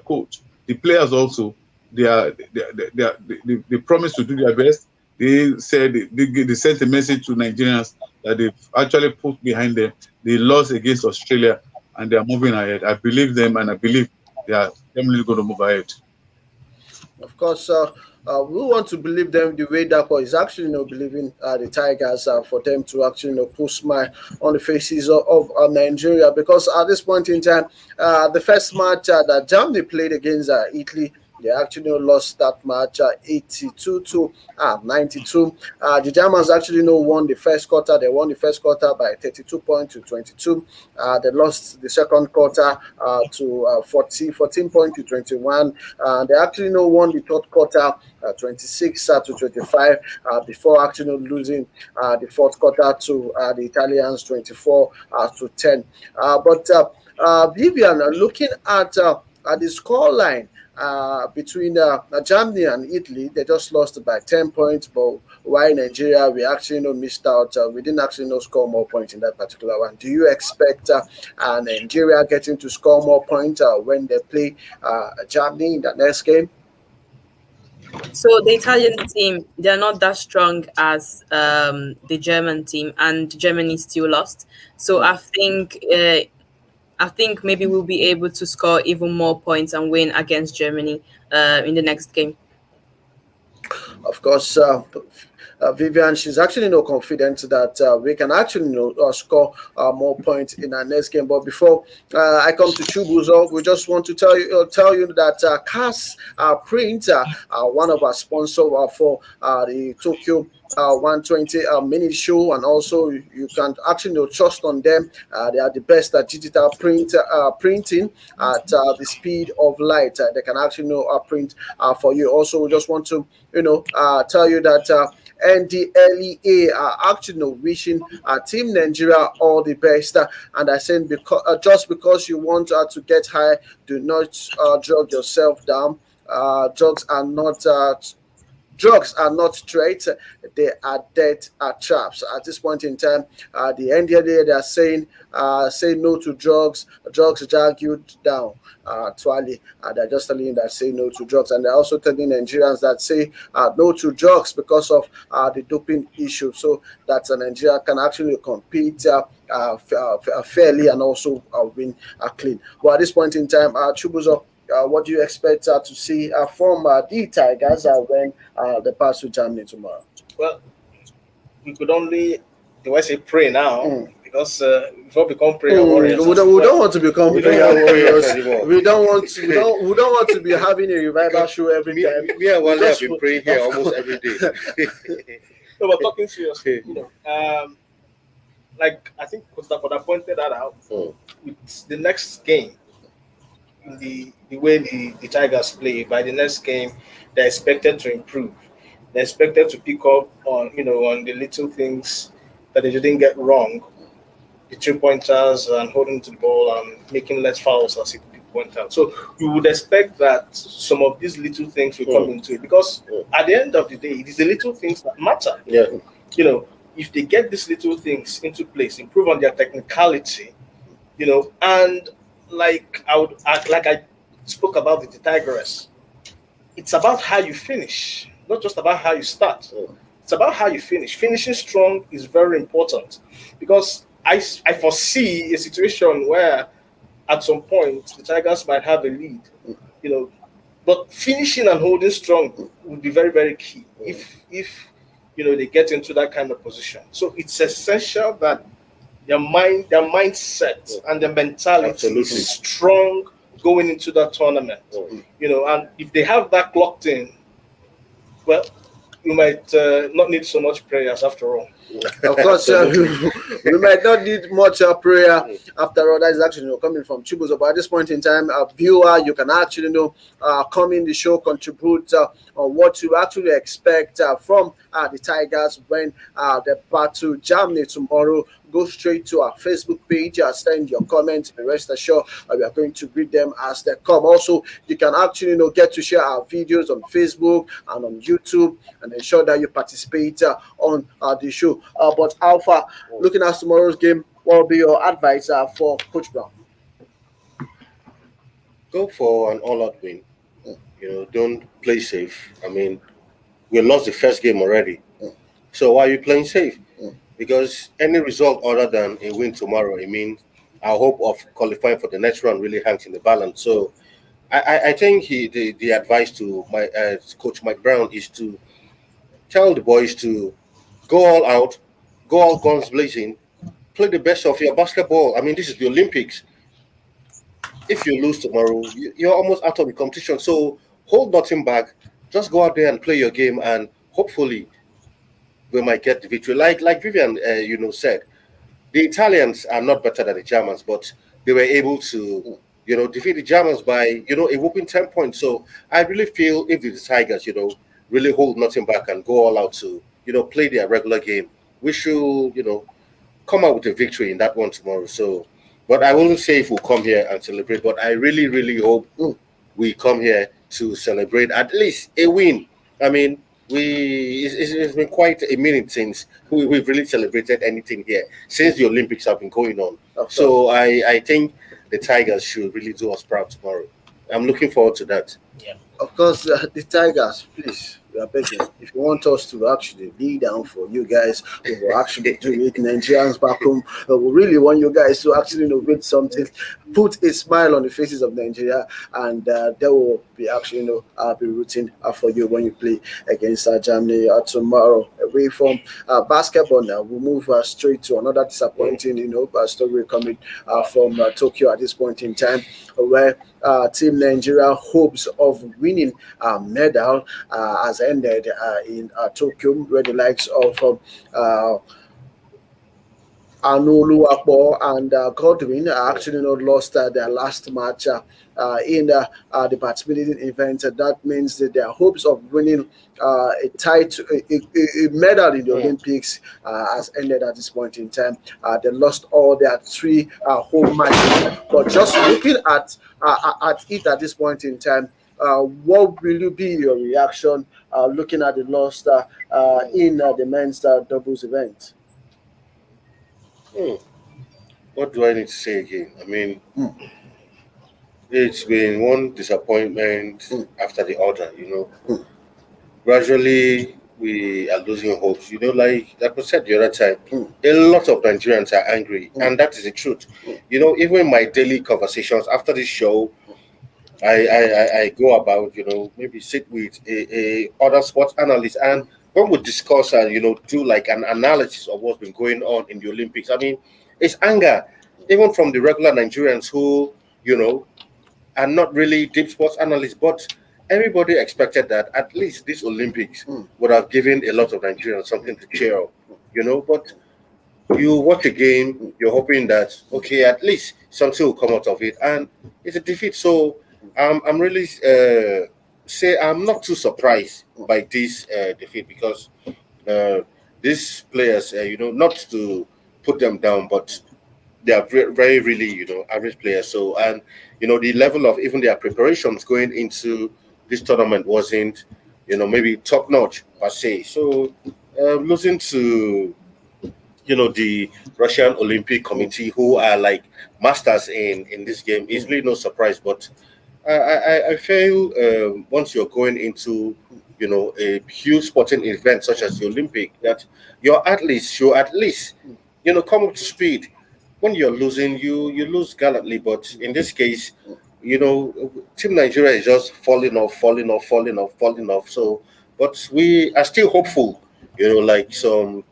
coach. The players also, they promise to do their best. They said they sent a message to Nigerians that they've actually put behind them. They lost against Australia and they are moving ahead. I believe them, and I believe they are definitely going to move ahead. Of course, we want to believe them the way that is actually believing the Tigers for them to actually put smile on the faces of Nigeria, because at this point in time, the first match that Germany played against Italy, they actually lost that match 82 to 92. The Germans actually won the first quarter. They won the first quarter by 32 points to 22. They lost the second quarter to 14 points to 21. They actually won the third quarter 26 to 25 before actually losing the fourth quarter to the Italians 24 to 10. But Vivian, looking at the scoreline, between Germany and Italy, they just lost by 10 points, but while Nigeria, we actually missed out. We didn't actually score more points in that particular one. Do you expect Nigeria getting to score more points when they play Germany in the next game? So the Italian team, they're not that strong as the German team, and Germany still lost. So I think maybe we'll be able to score even more points and win against Germany in the next game. Of course, Vivian, she's actually confident that we can actually score more points in our next game. But before I come to Chubuzo, we just want to tell you that CAS Print, one of our sponsors for the Tokyo 120 minute show, and also you can actually trust on them. They are the best at digital printing at the speed of light. They can actually print for you. Also, we just want to tell you that NDLEA are actually wishing Team Nigeria all the best. And I said, just because you want to get high, do not drug yourself down. Drugs are not threats, they are death traps. At this point in time, the NDLEA, they are saying, say no to drugs. Drugs drag you down. Actually, they're just telling you that say no to drugs, and they're also telling Nigerians that say no to drugs because of the doping issue, so that Nigeria can actually compete fairly and also win clean. Well, at this point in time, Chubuzo, what do you expect to see from the Tigers when they pass to Germany tomorrow? Well, we could only, do I say pray now? Because before become prayer warriors, we don't want to become prayer warriors. We don't want to be having a revival show every time. Me and Wale have been praying here almost every day. No, but talking seriously, like I think Costa pointed that out. With the next game, the way the Tigers play, by the next game, they're expected to improve. They're expected to pick up on on the little things that they didn't get wrong, the 3-pointers and holding to the ball and making less fouls, as you point out. So you would expect that some of these little things will come into it, because at the end of the day, it is the little things that matter. Yeah. If they get these little things into place, improve on their technicality, and like I spoke about the DTigress, it's about how you finish, not just about how you start. It's about how you finish. Finishing strong is very important, because I foresee a situation where at some point the Tigers might have a lead, but finishing and holding strong would be very, very key if they get into that kind of position. So it's essential that their mindset and their mentality is strong going into that tournament. And if they have that locked in, well, we might not need so much prayers after all. Of course, we might not need much prayer after all. That is actually coming from Chibuzo. But at this point in time, a viewer, you can actually come in the show, contribute on what you actually expect from the Tigers when they battle Germany tomorrow. Go straight to our Facebook page, send your comments. Be rest assured we are going to read them as they come. Also, you can actually get to share our videos on Facebook and on YouTube, and ensure that you participate on the show. But Alpha, looking at tomorrow's game, what will be your advice for Coach Brown? Go for an all-out win. Don't play safe. I mean, we lost the first game already. So why are you playing safe? Because any result other than a win tomorrow, I mean, our hope of qualifying for the next round really hangs in the balance. So I think the advice to my Coach Mike Brown is to tell the boys to go all out, go all guns blazing, play the best of your basketball. I mean, this is the Olympics. If you lose tomorrow, you're almost out of the competition. So hold nothing back. Just go out there and play your game, and hopefully we might get the victory. Like Vivian, said, the Italians are not better than the Germans, but they were able to, defeat the Germans by, a whooping 10 points. So I really feel if the Tigers, really hold nothing back and go all out to, play their regular game, we should, come out with a victory in that one tomorrow. So, but I wouldn't say if we'll come here and celebrate, but I really, really hope we come here to celebrate at least a win. I mean, it's been quite a minute since we've really celebrated anything here since the Olympics have been going on. So I think the Tigers should really do us proud tomorrow. I'm looking forward to that. Yeah. Of course, the Tigers, please, we are begging. If you want us to actually be down for you guys, we will actually do it. Nigerians back home, we really want you guys to actually innovate something, put a smile on the faces of Nigeria, and they will be actually be rooting for you when you play against Germany tomorrow. Away from basketball now, we'll move straight to another disappointing story coming from Tokyo at this point in time, where Team Nigeria hopes of winning a medal has ended in Tokyo, where the likes of Aruna and Godwin actually lost their last match in the participating event. That means that their hopes of winning a title, a medal in the Olympics has ended at this point in time. They lost all their 3 home matches. But just looking at it at this point in time, what will be your reaction looking at the loss in the men's doubles event? What do I need to say again? I mean, it's been one disappointment after the other, Gradually, we are losing hopes. Like I said the other time, a lot of Nigerians are angry, and that is the truth. Even in my daily conversations after this show, I go about, maybe sit with a other sports analyst, and when we discuss and do like an analysis of what's been going on in the Olympics, I mean, it's anger, even from the regular Nigerians who are not really deep sports analysts, but everybody expected that at least this Olympics would have given a lot of Nigerians something to cheer up, but you watch a game, you're hoping that okay, at least something will come out of it, and it's a defeat. So I'm really say I'm not too surprised by this defeat, because these players, not to put them down, but they are very, really, average players. So, and the level of even their preparations going into this tournament wasn't, maybe top notch per se. So, losing to, the Russian Olympic Committee, who are like masters in this game, is really no surprise. But I feel once you're going into a huge sporting event such as the Olympic, that your athletes should at least come up to speed. When you're losing, you lose gallantly. But in this case, Team Nigeria is just falling off. So, but we are still hopeful. Like some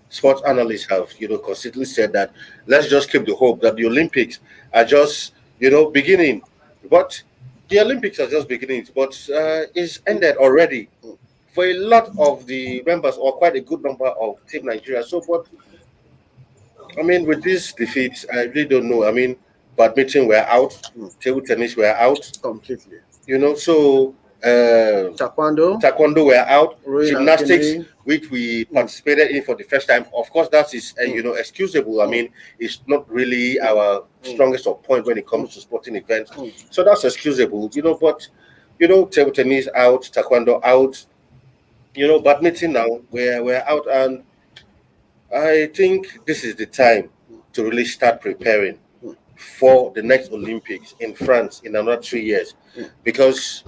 sports analysts have consistently said, that let's just keep the hope that the Olympics are just beginning. But the Olympics are just beginning, but it's ended already. for a lot of the members, or quite a good number of Team Nigeria. So, but I mean, with this defeat, I really don't know. I mean, badminton were out, table tennis were out completely. So taekwondo were out, gymnastics, which we participated in for the first time. Of course, that is excusable. I mean, it's not really our strongest of point when it comes to sporting events, so that's excusable. But table tennis out, taekwondo out. Badminton now we're out, and I think this is the time to really start preparing for the next Olympics in France in another 3 years, because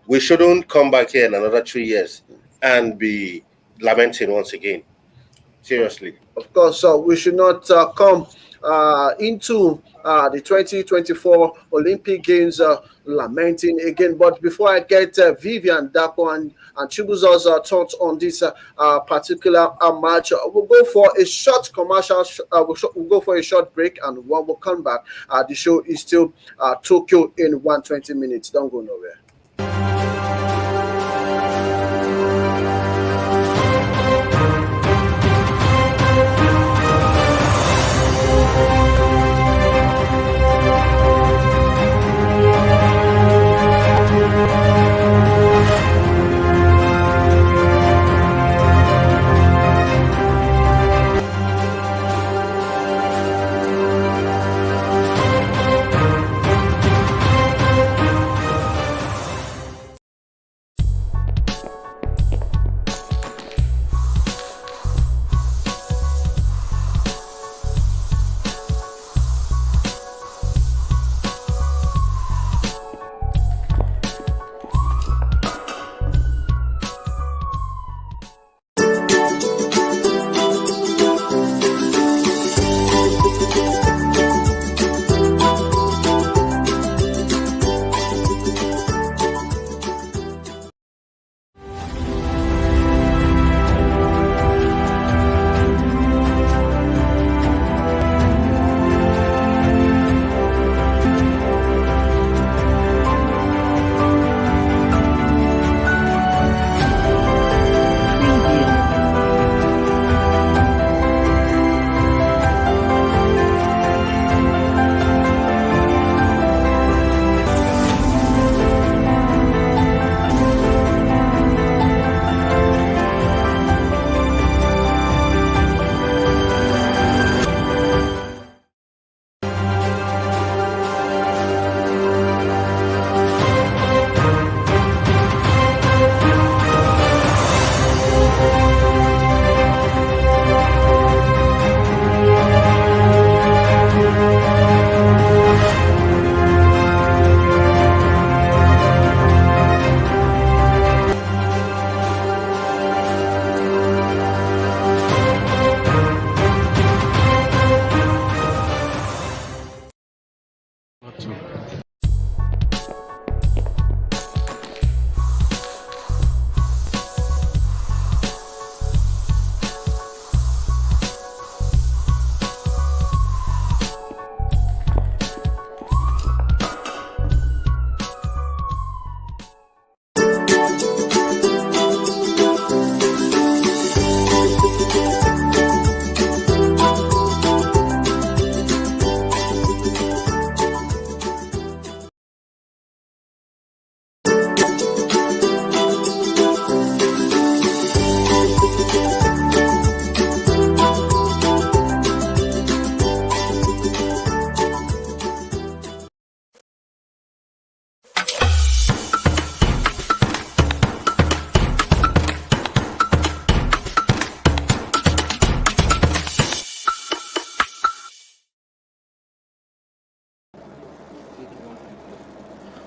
we shouldn't come back here in another 3 years and be lamenting once again. Seriously. Of course, we should not come into the 2024 Olympic Games lamenting again. But before I get Vivian, Dapo, and Chibuzo's thoughts on this particular match, we'll go for a short commercial. We'll go for a short break, and when we'll come back, the show is still Tokyo in 120 minutes. Don't go nowhere.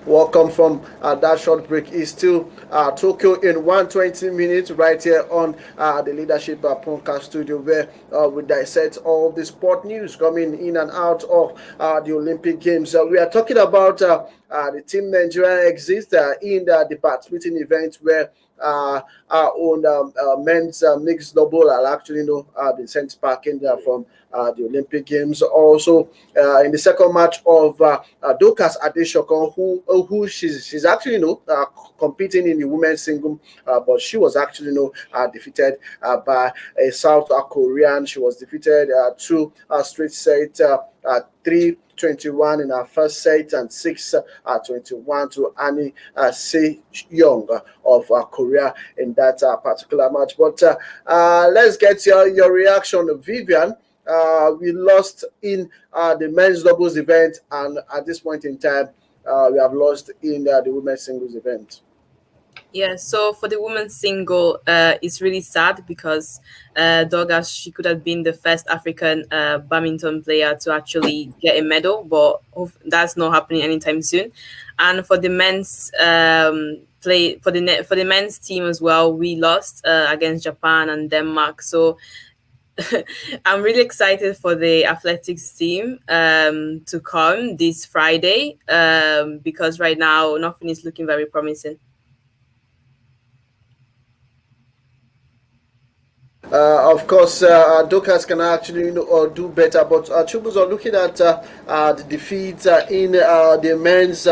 Welcome from that short break. Is still Tokyo in 120 minutes right here on the Leadership Podcast Studio, where we dissect all the sport news coming in and out of the Olympic Games. We are talking about the Team Nigeria exists in the badminton event, where our own men's mixed double are actually been sent back in there from the Olympic Games. Also, in the second match of Dorcas Adeshokon, who she's actually competing in the women's single, but she was actually defeated by a South Korean. She was defeated 2 straight sets, 3-21 in her first set and 6-21 to Annie Se Young of Korea in that particular match. But let's get your reaction, Vivian. We lost in the men's doubles event, and at this point in time, we have lost in the women's singles event. Yeah, so for the women's single, it's really sad because Dorcas, she could have been the first African badminton player to actually get a medal, but that's not happening anytime soon. And for the men's for the men's team as well, we lost against Japan and Denmark. So I'm really excited for the athletics team to come this Friday because right now nothing is looking very promising. Of course, Dorcas can actually do better, but Chubus are looking at the defeat in the men's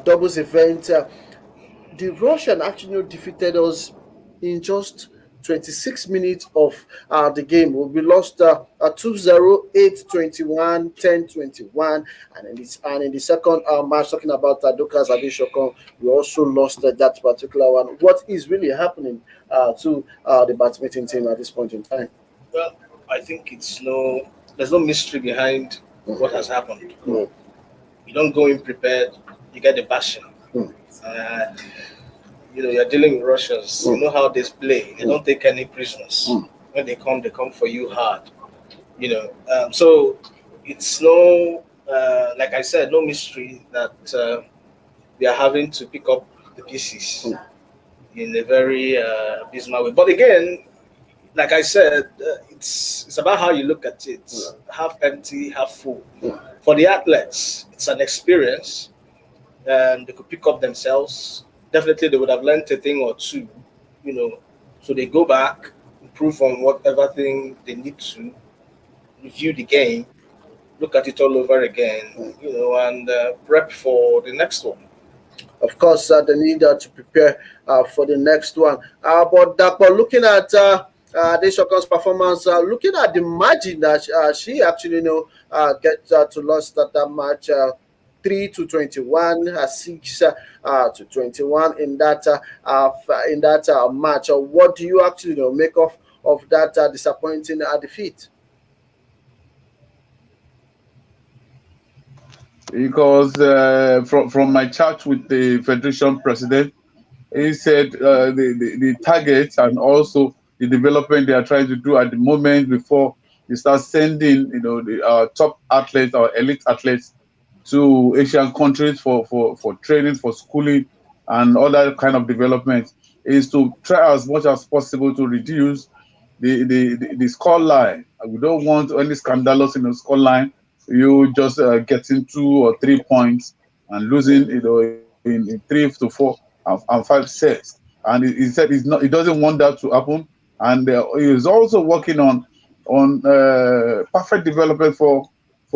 doubles event. The Russian actually defeated us in just 26 minutes of the game. We lost 2-0, 8-21, 10-21, and in the second match, talking about Dorcas Adeshokon, we also lost that particular one. What is really happening to the badminton team at this point in time? Well, I think there's no mystery behind what has happened. Mm. You don't go in prepared, you get the bashing. Mm. You're dealing with Russians. You know how they play. They don't take any prisoners. When they come for you hard. So it's like I said, no mystery that we are having to pick up the pieces in a very abysmal way. But again, like I said, it's about how you look at it. Half empty, half full. For the athletes, it's an experience, and they could pick up themselves. Definitely, they would have learned a thing or two, so they go back, improve on whatever thing they need to, review the game, look at it all over again, and prep for the next one. Of course, they need to prepare for the next one. But looking at Adeshokan's performance, looking at the margin that she actually get to lose that match. 3-21, 6-21 in that match. What do you actually make of that disappointing defeat? Because from my chat with the Federation President, he said the targets and also the development they are trying to do at the moment before they start sending our top athletes, our elite athletes, to Asian countries for training, for schooling, and other kind of development, is to try as much as possible to reduce the score line. We don't want any scandalous score line. You just getting 2 or 3 points and losing in 3 to 4 and 5 sets. And he said he doesn't want that to happen. And he is also working on perfect development for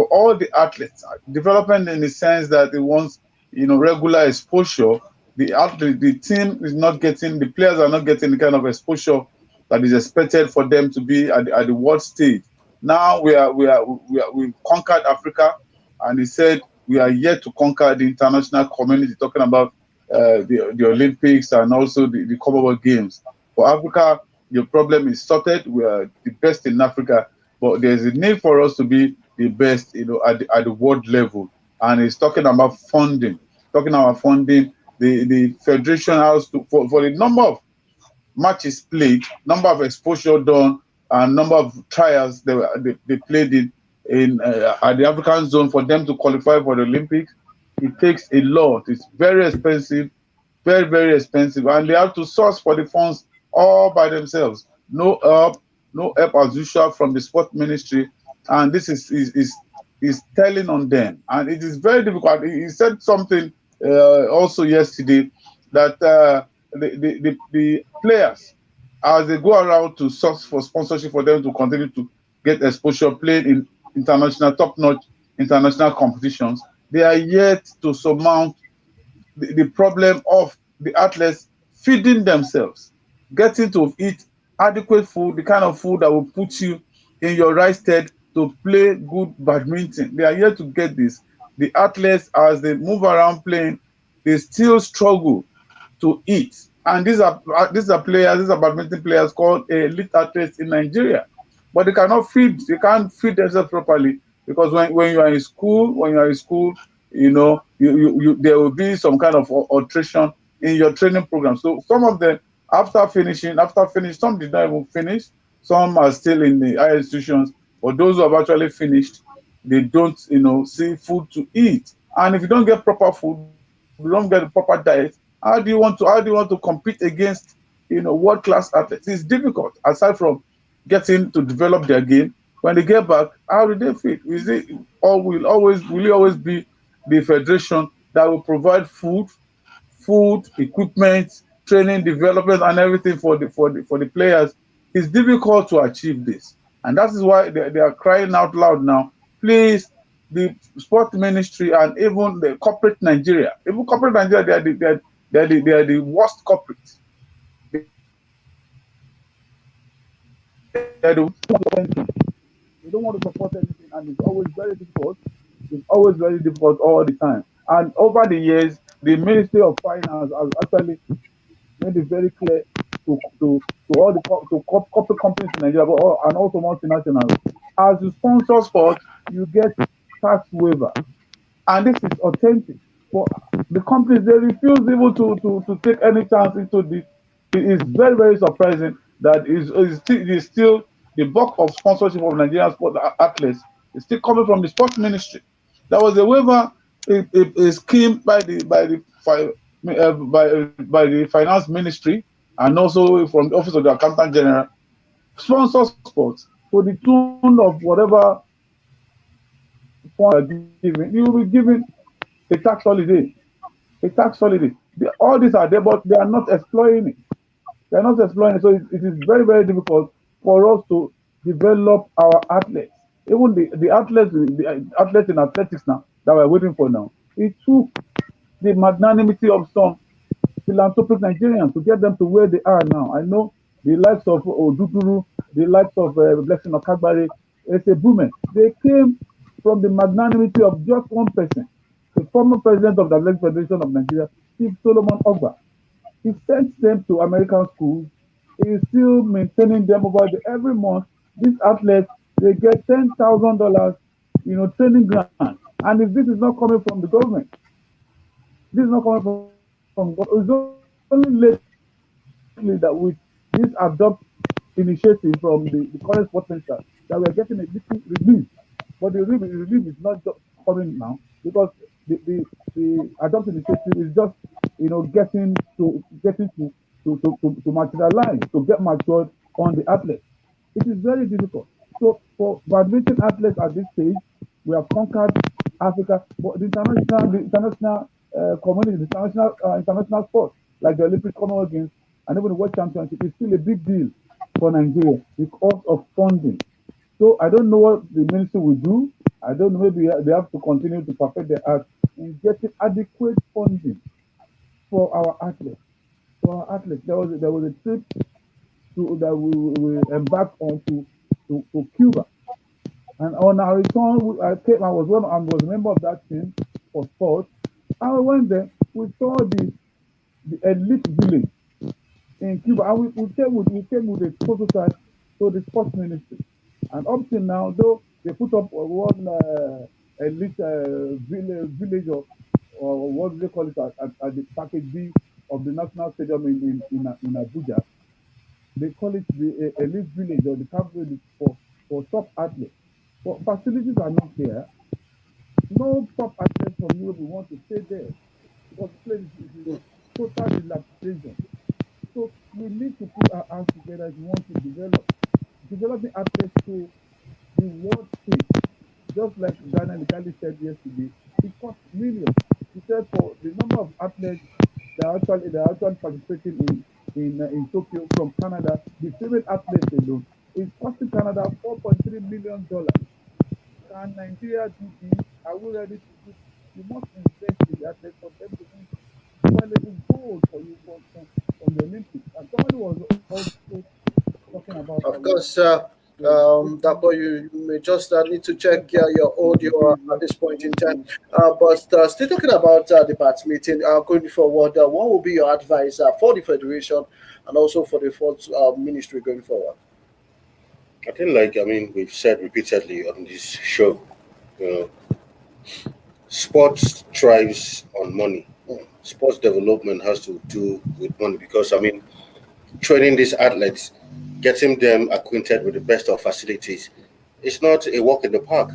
all the athletes. Development in the sense that he wants regular exposure. The team is not getting, the players are not getting the kind of exposure that is expected for them to be at the world stage. Now we've conquered Africa, and he said we are yet to conquer the international community, talking about the Olympics and also the Commonwealth Games. For Africa, your problem is sorted. We are the best in Africa, but there's a need for us to be the best, at the world level. And he's talking about funding. The federation has to for the number of matches played, number of exposure done, and number of trials they played in at the African zone for them to qualify for the Olympics. It takes a lot. It's very expensive, very, very expensive, and they have to source for the funds all by themselves. No help as usual from the sport ministry, and this is telling on them, and it is very difficult. He said something also yesterday that the players, as they go around to source for sponsorship for them to continue to get exposure, playing in international, top-notch international competitions, they are yet to surmount the problem of the athletes feeding themselves, getting to eat adequate food, the kind of food that will put you in your right state to play good badminton. They are yet to get this. The athletes, as they move around playing, they still struggle to eat. And these are players, these are badminton players called elite athletes in Nigeria. But they can't feed themselves properly, because when you are in school, you know, there will be some kind of alteration in your training program. So some of them, after finishing, some did not even finish. Some are still in the higher institutions. But those who have actually finished, they don't, see food to eat. And if you don't get proper food, you don't get a proper diet, how do you want to compete against, world-class athletes? It's difficult. Aside from getting to develop their game, when they get back, how do they fit? Is it, or will it always be the federation that will provide food, equipment, training, development, and everything for the players? It's difficult to achieve this, and that is why they are crying out loud now. Please, the sport ministry and even the corporate Nigeria, they are the worst culprits. They don't want to support anything, and it's always very difficult. It's always very difficult all the time. And over the years, the Ministry of Finance has actually made it very clear to all the corporate companies in Nigeria, and also multinationals. As you sponsor sport, you get tax waiver, and this is authentic. But the companies, they refuse even to take any chance into this. It is very, very surprising that is still the bulk of sponsorship of Nigerian sport athletes is still coming from the sports ministry. There was a waiver, a scheme by the finance ministry, and also from the office of the accountant general, sponsor sports to the tune of whatever fund you are giving. You will be given a tax holiday. All these are there, but they are not exploiting it. They are not exploiting it. So it is very, very difficult for us to develop our athletes. Even the athletes in athletics now that we're waiting for now. It took the magnanimity of some philanthropic Nigerians to get them to where they are now. I know the likes of Oduduru, the likes of Blessing Okagbare, Ese Bume. They came from the magnanimity of just one person, the former president of the Athletics Federation of Nigeria, Chief Solomon Ogba. He sent them to American schools. He is still maintaining them every month. These athletes, they get $10,000, training grant. And if this is not coming from the government, it's only lately that with this adopt initiative from the current sports minister that we are getting a little relief. But the relief is not just coming now, because the adopt initiative is just getting to materialize, to get matured on the athletes. It is very difficult. So for badminton athletes at this stage, we have conquered Africa, but the international community, the international sports like the Olympic, Commonwealth Games, and even the World Championship is still a big deal for Nigeria because of funding. So I don't know what the ministry will do. I don't know, maybe they have to continue to perfect their art in getting adequate funding for our athletes. There was a trip that we embarked on to Cuba, and on our return, I was a member of that team for sports. And we went there. We saw the elite village in Cuba, and we came with a prototype to the sports ministry. And up till now, though they put up one elite village, or what do they call it, at the package B of the National Stadium in Abuja. They call it the elite village, or the camp village for top athletes. But facilities are not here. No top athletes from Europe will want to stay there, because the place is total dilapidation. So we need to put our hands together if we want to developing athletes to the world stage. Just like Daniel Gali said yesterday, it costs millions. He said for the number of athletes they're actually participating in Tokyo from Canada. The female athletes alone is costing Canada $4.3 million. Can Nigeria do this? Are we ready to do? You must invest in the athletes for them to win valuable gold for you from the Olympics. And somebody was also talking about Of course, Dapo, you may just need to check your audio at this point in time. But still talking about the BATS meeting going forward, what will be your advice for the federation and also for the fourth ministry going forward? I think, we've said repeatedly on this show, sports thrives on money. Sports development has to do with money because, training these athletes, getting them acquainted with the best of facilities, it's not a walk in the park,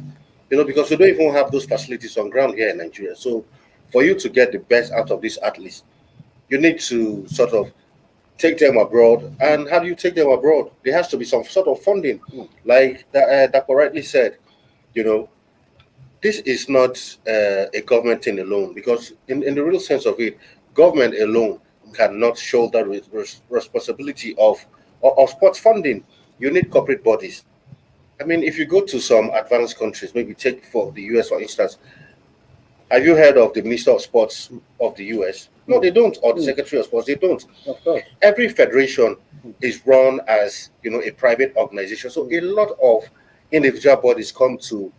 because we don't even have those facilities on ground here in Nigeria. So for you to get the best out of these athletes, you need to sort of take them abroad. And how do you take them abroad? There has to be some sort of funding, like Dapo rightly said. This is not a government thing alone, because in the real sense of it, government alone cannot shoulder responsibility of sports funding. You need corporate bodies. If you go to some advanced countries, maybe take for the US for instance, have you heard of the Minister of Sports of the US? No, they don't. Or the Secretary of Sports, they don't. Of course. Every federation is run as a private organization. So a lot of individual bodies come to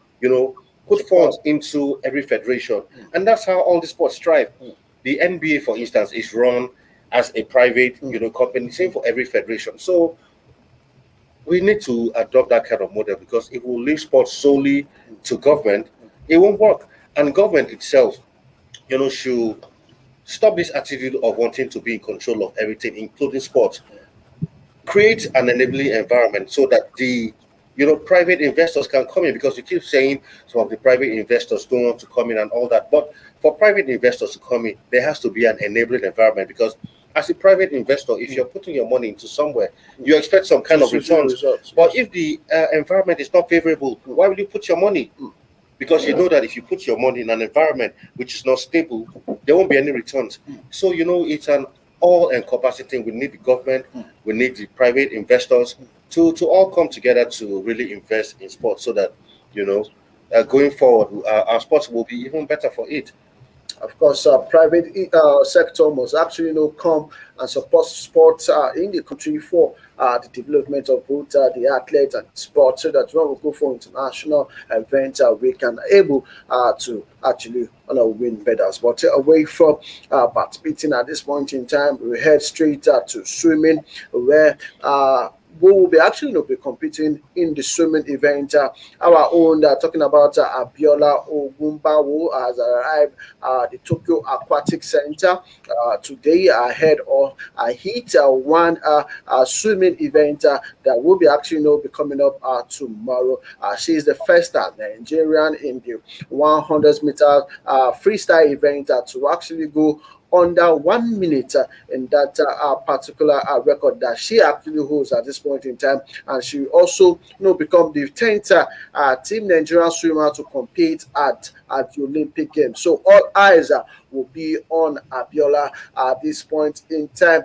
put funds into every federation, and that's how all the sports thrive. The NBA, for instance, is run as a private company. Same for every federation. So we need to adopt that kind of model, because if we leave sports solely to government, it won't work. And government itself, should stop this attitude of wanting to be in control of everything, including sports. Create an enabling environment so that the private investors can come in, because you keep saying some of the private investors don't want to come in and all that. But for private investors to come in, there has to be an enabling environment, because as a private investor, if you're putting your money into somewhere, you expect some kind of returns. But if the environment is not favorable, why will you put your money? Because you know that if you put your money in an environment which is not stable, there won't be any returns. So, it's an all-encompassing thing. We need the government, we need the private investors to all come together to really invest in sports, so that, going forward, our sports will be even better for it. Of course, private sector must actually come and support sports in the country for the development of both the athletes and sports, so that when we go for international events, we can able to actually win medals. But away from badminton at this point in time, we head straight to swimming, where we will be actually be competing in the swimming event. Our own talking about Abiola Ogumbawo has arrived at the Tokyo Aquatic Center today ahead of a heat one swimming event that will be actually be coming up tomorrow. She is the first Nigerian in the 100 meter freestyle event to actually go under 1 minute in that particular record that she actually holds at this point in time. And she also become the 10th team Nigerian swimmer to compete at the Olympic Games. So all eyes will be on Abiola at this point in time.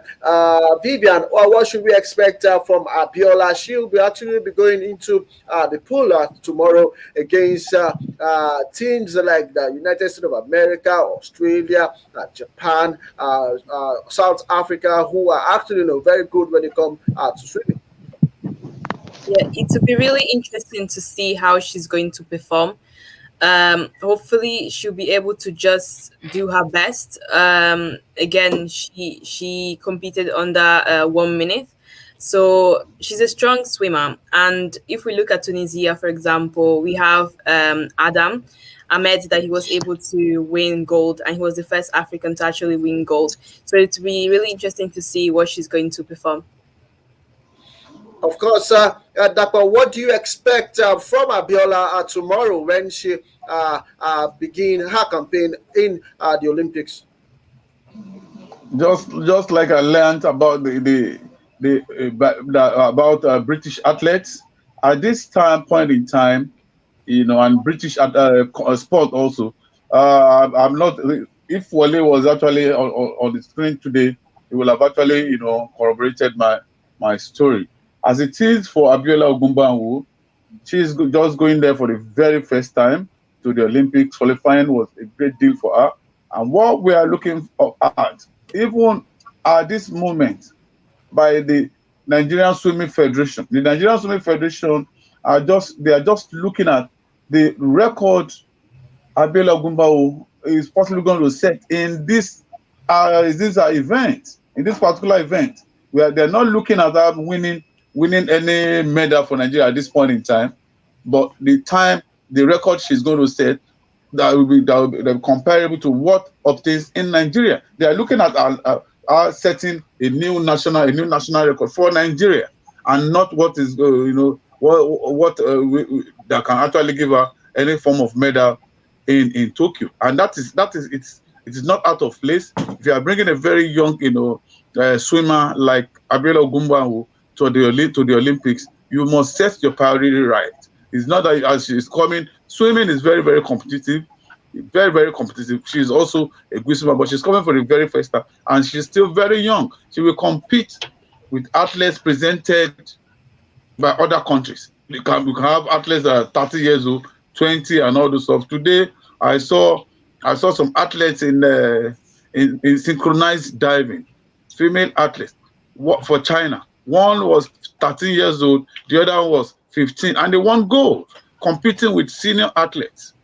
Vivian, what should we expect from Abiola? She'll be actually be going into the pool tomorrow against teams like the United States of America, Australia, Japan, South Africa, who are actually very good when it comes to swimming. Yeah, it will be really interesting to see how she's going to perform. Hopefully she'll be able to just do her best. Again, she competed under 1 minute, so she's a strong swimmer. And if we look at Tunisia, for example, we have Adam Ahmed, that he was able to win gold, and he was the first African to actually win gold. So it'll be really interesting to see what she's going to perform. Of course, Dr. What do you expect from Abiola tomorrow when she begin her campaign in the Olympics? Just like I learned about about British athletes at this point in time, and British sport also. I'm not if Wale was actually on the screen today, he will have actually, corroborated my story. As it is for Abiola Ogumbanwu, she's just going there for the very first time to the Olympics. Qualifying was a great deal for her. And what we are looking at, even at this moment, by the Nigerian Swimming Federation, the Nigerian Swimming Federation are just looking at the record Abiola Ogumbanwu is possibly going to set in this event, in this particular event, where they're not looking at her winning any medal for Nigeria at this point in time, but the record she's going to set that will be comparable to what obtains in Nigeria. They are looking at setting a new national record for Nigeria, and not what is that can actually give her any form of medal in Tokyo. And it is not out of place. If you are bringing a very young swimmer like Abiola Ogumbanwu to the Olympics, you must set your priority right. It's not that as she's coming, swimming is very, very competitive. Very, very competitive. She's also a good swimmer, but she's coming for the very first time, and she's still very young. She will compete with athletes presented by other countries. We can have athletes that are 30 years old, 20, and all those stuff. Today, I saw some athletes in synchronized diving, female athletes for China. One was 13 years old, the other one was 15, and they won gold competing with senior athletes.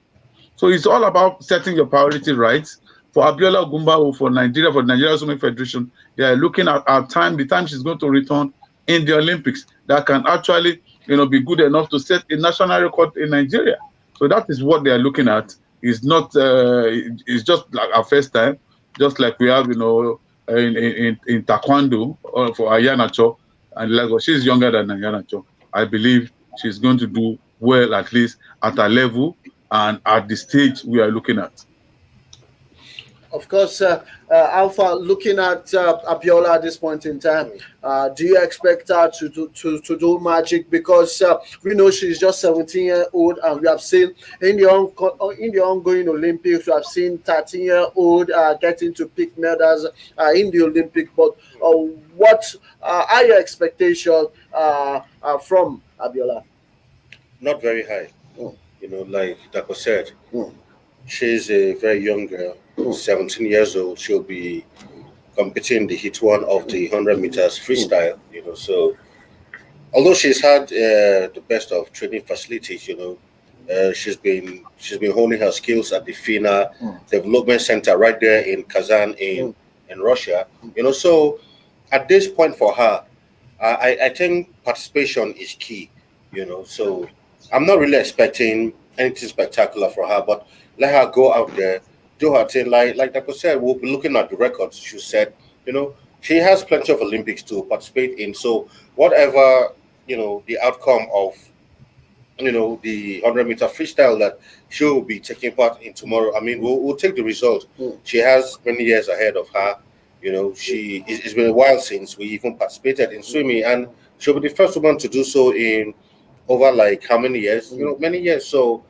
So it's all about setting your priority right. For Abiola Ogumbanwu, for the Nigeria Swimming Federation, they are looking at the time she's going to return in the Olympics that can actually, be good enough to set a national record in Nigeria. So that is what they are looking at. It's not. It's just like our first time, just like we have, in taekwondo for Ayana Cho, and Lagos. She's younger than Ayana Cho. I believe she's going to do well, at least at her level and at the stage we are looking at. Of course, Alpha, looking at Abiola at this point in time, do you expect her to do magic? Because we know she's just 17-year-old, and we have seen in the ongoing Olympics, we have seen 13-year-old getting to pick medals in the Olympics. But what are your expectations from Abiola? Not very high. Like Dako said, she's a very young girl, 17 years old. She'll be competing in the heat one of the 100 meters freestyle. So although she's had the best of training facilities, she's been honing her skills at the FINA Development Center right there in Kazan in Russia. So at this point for her, I think participation is key. So I'm not really expecting anything spectacular for her, but let her go out there, do her thing. Like Dako said, we'll be looking at the records she said. She has plenty of Olympics to participate in. So whatever, the outcome of, the 100-meter freestyle that she'll be taking part in tomorrow, we'll take the result. She has many years ahead of her. It's been a while since we even participated in swimming, and she'll be the first woman to do so in over like how many years? Many years. So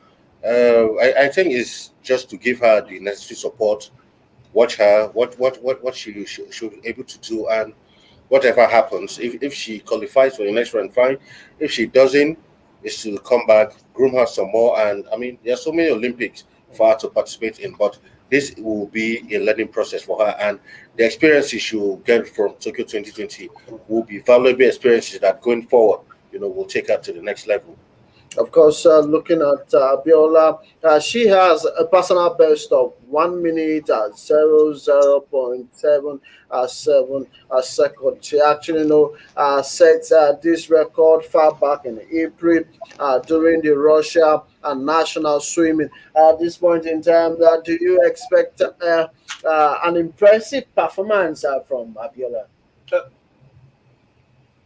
I think it's just to give her the necessary support, watch her, what she should be able to do, and whatever happens, if she qualifies for the next round, fine. If she doesn't, it's to come back, groom her some more. And there are so many Olympics for her to participate in, but this will be a learning process for her, and the experiences she will get from Tokyo 2020 will be valuable experiences that going forward, will take her to the next level. Of course, looking at Abiola, she has a personal best of 1 minute at 0.7 seconds. She actually set this record far back in April during the Russia and national swimming. At this point in time, do you expect an impressive performance from Abiola?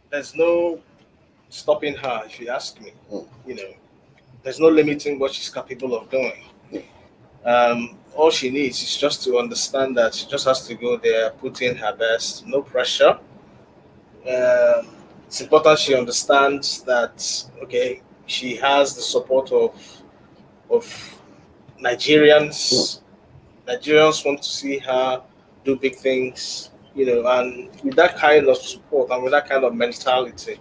There's no stopping her, if you ask me. There's no limiting what she's capable of doing. All she needs is just to understand that she just has to go there, put in her best, no pressure. It's important she understands that she has the support of Nigerians Nigerians want to see her do big things, and with that kind of support and with that kind of mentality,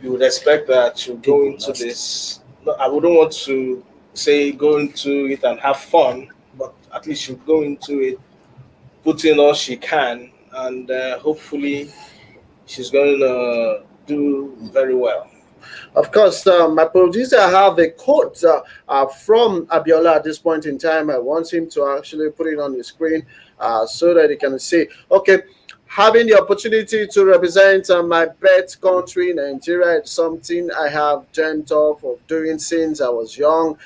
you would expect that she'll go into this. No, I wouldn't want to say go into it and have fun, but at least she'll go into it, put in all she can, and hopefully she's going to do very well. Of course, my producer have a quote from Abiola at this point in time. I want him to actually put it on the screen so that he can see. Okay, having the opportunity to represent my birth country, Nigeria, is something I have dreamt of doing since I was young.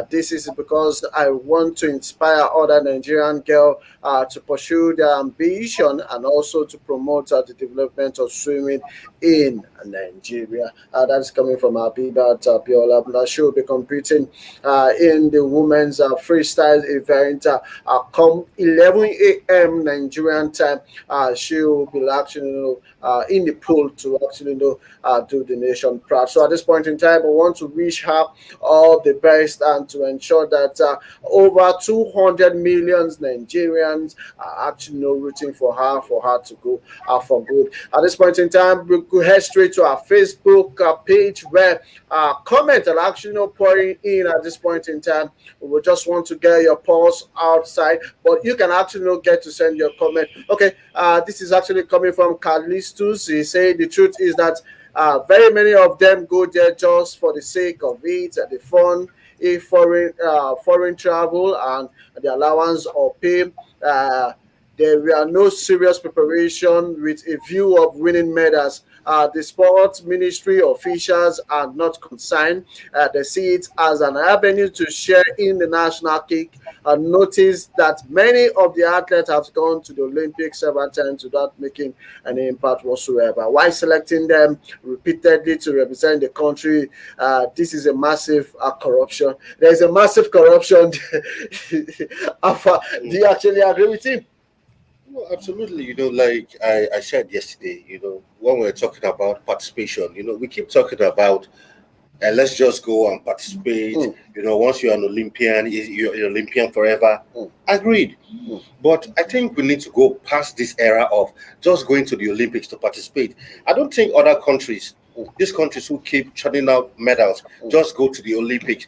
This is because I want to inspire other Nigerian girls to pursue their ambition and also to promote the development of swimming in Nigeria. That's coming from Abibat Abiola. She will be competing in the women's freestyle event come 11 a.m. Nigerian time. She will be actually in the pool to actually do the nation proud. So at this point in time, I want to wish her all the best and to ensure that over 200 million Nigerians are actually rooting for her to go for good. At this point in time, we could head straight to our Facebook page where comments are actually pouring in at this point in time. We will just want to get your pulse outside, but you can actually get to send your comment. Okay, this is actually coming from Carlistus. He said the truth is that very many of them go there just for the sake of it, the fun, foreign travel, and the allowance or pay. There were no serious preparation with a view of winning medals. The sports ministry officials are not concerned. They see it as an avenue to share in the national cake. Notice that many of the athletes have gone to the Olympics several times without making any impact whatsoever. Why selecting them repeatedly to represent the country? This is a massive corruption. There is a massive corruption. Do you actually agree with him? No, absolutely. Like I said yesterday, when we were talking about participation, we keep talking about let's just go and participate. Once you're an Olympian, you're an Olympian forever. Agreed. But I think we need to go past this era of just going to the Olympics to participate. I don't think other countries, these countries who keep churning out medals, just go to the Olympics.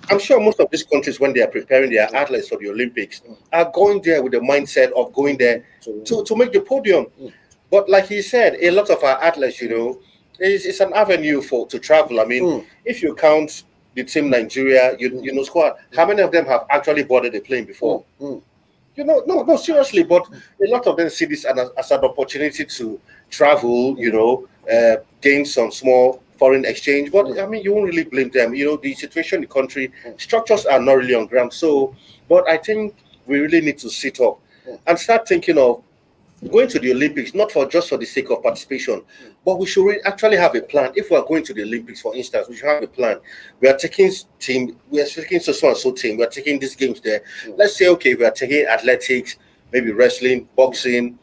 I'm sure most of these countries, when they are preparing their athletes for the Olympics, are going there with the mindset of going there to make the podium. But like he said, a lot of our athletes, it's an avenue to travel. I mean, if you count the team Nigeria, squad, how many of them have actually boarded a plane before? No, seriously. But a lot of them see this as an opportunity to travel, gain some small foreign exchange. But I mean, you won't really blame them. The situation in the country, structures are not really on ground. So, but I think we really need to sit up and start thinking of going to the Olympics, not just for the sake of participation, but we should actually have a plan. If we are going to the Olympics, for instance, we should have a plan. We are taking so and so team, we are taking these games there. Let's say, okay, we are taking athletics, maybe wrestling, boxing,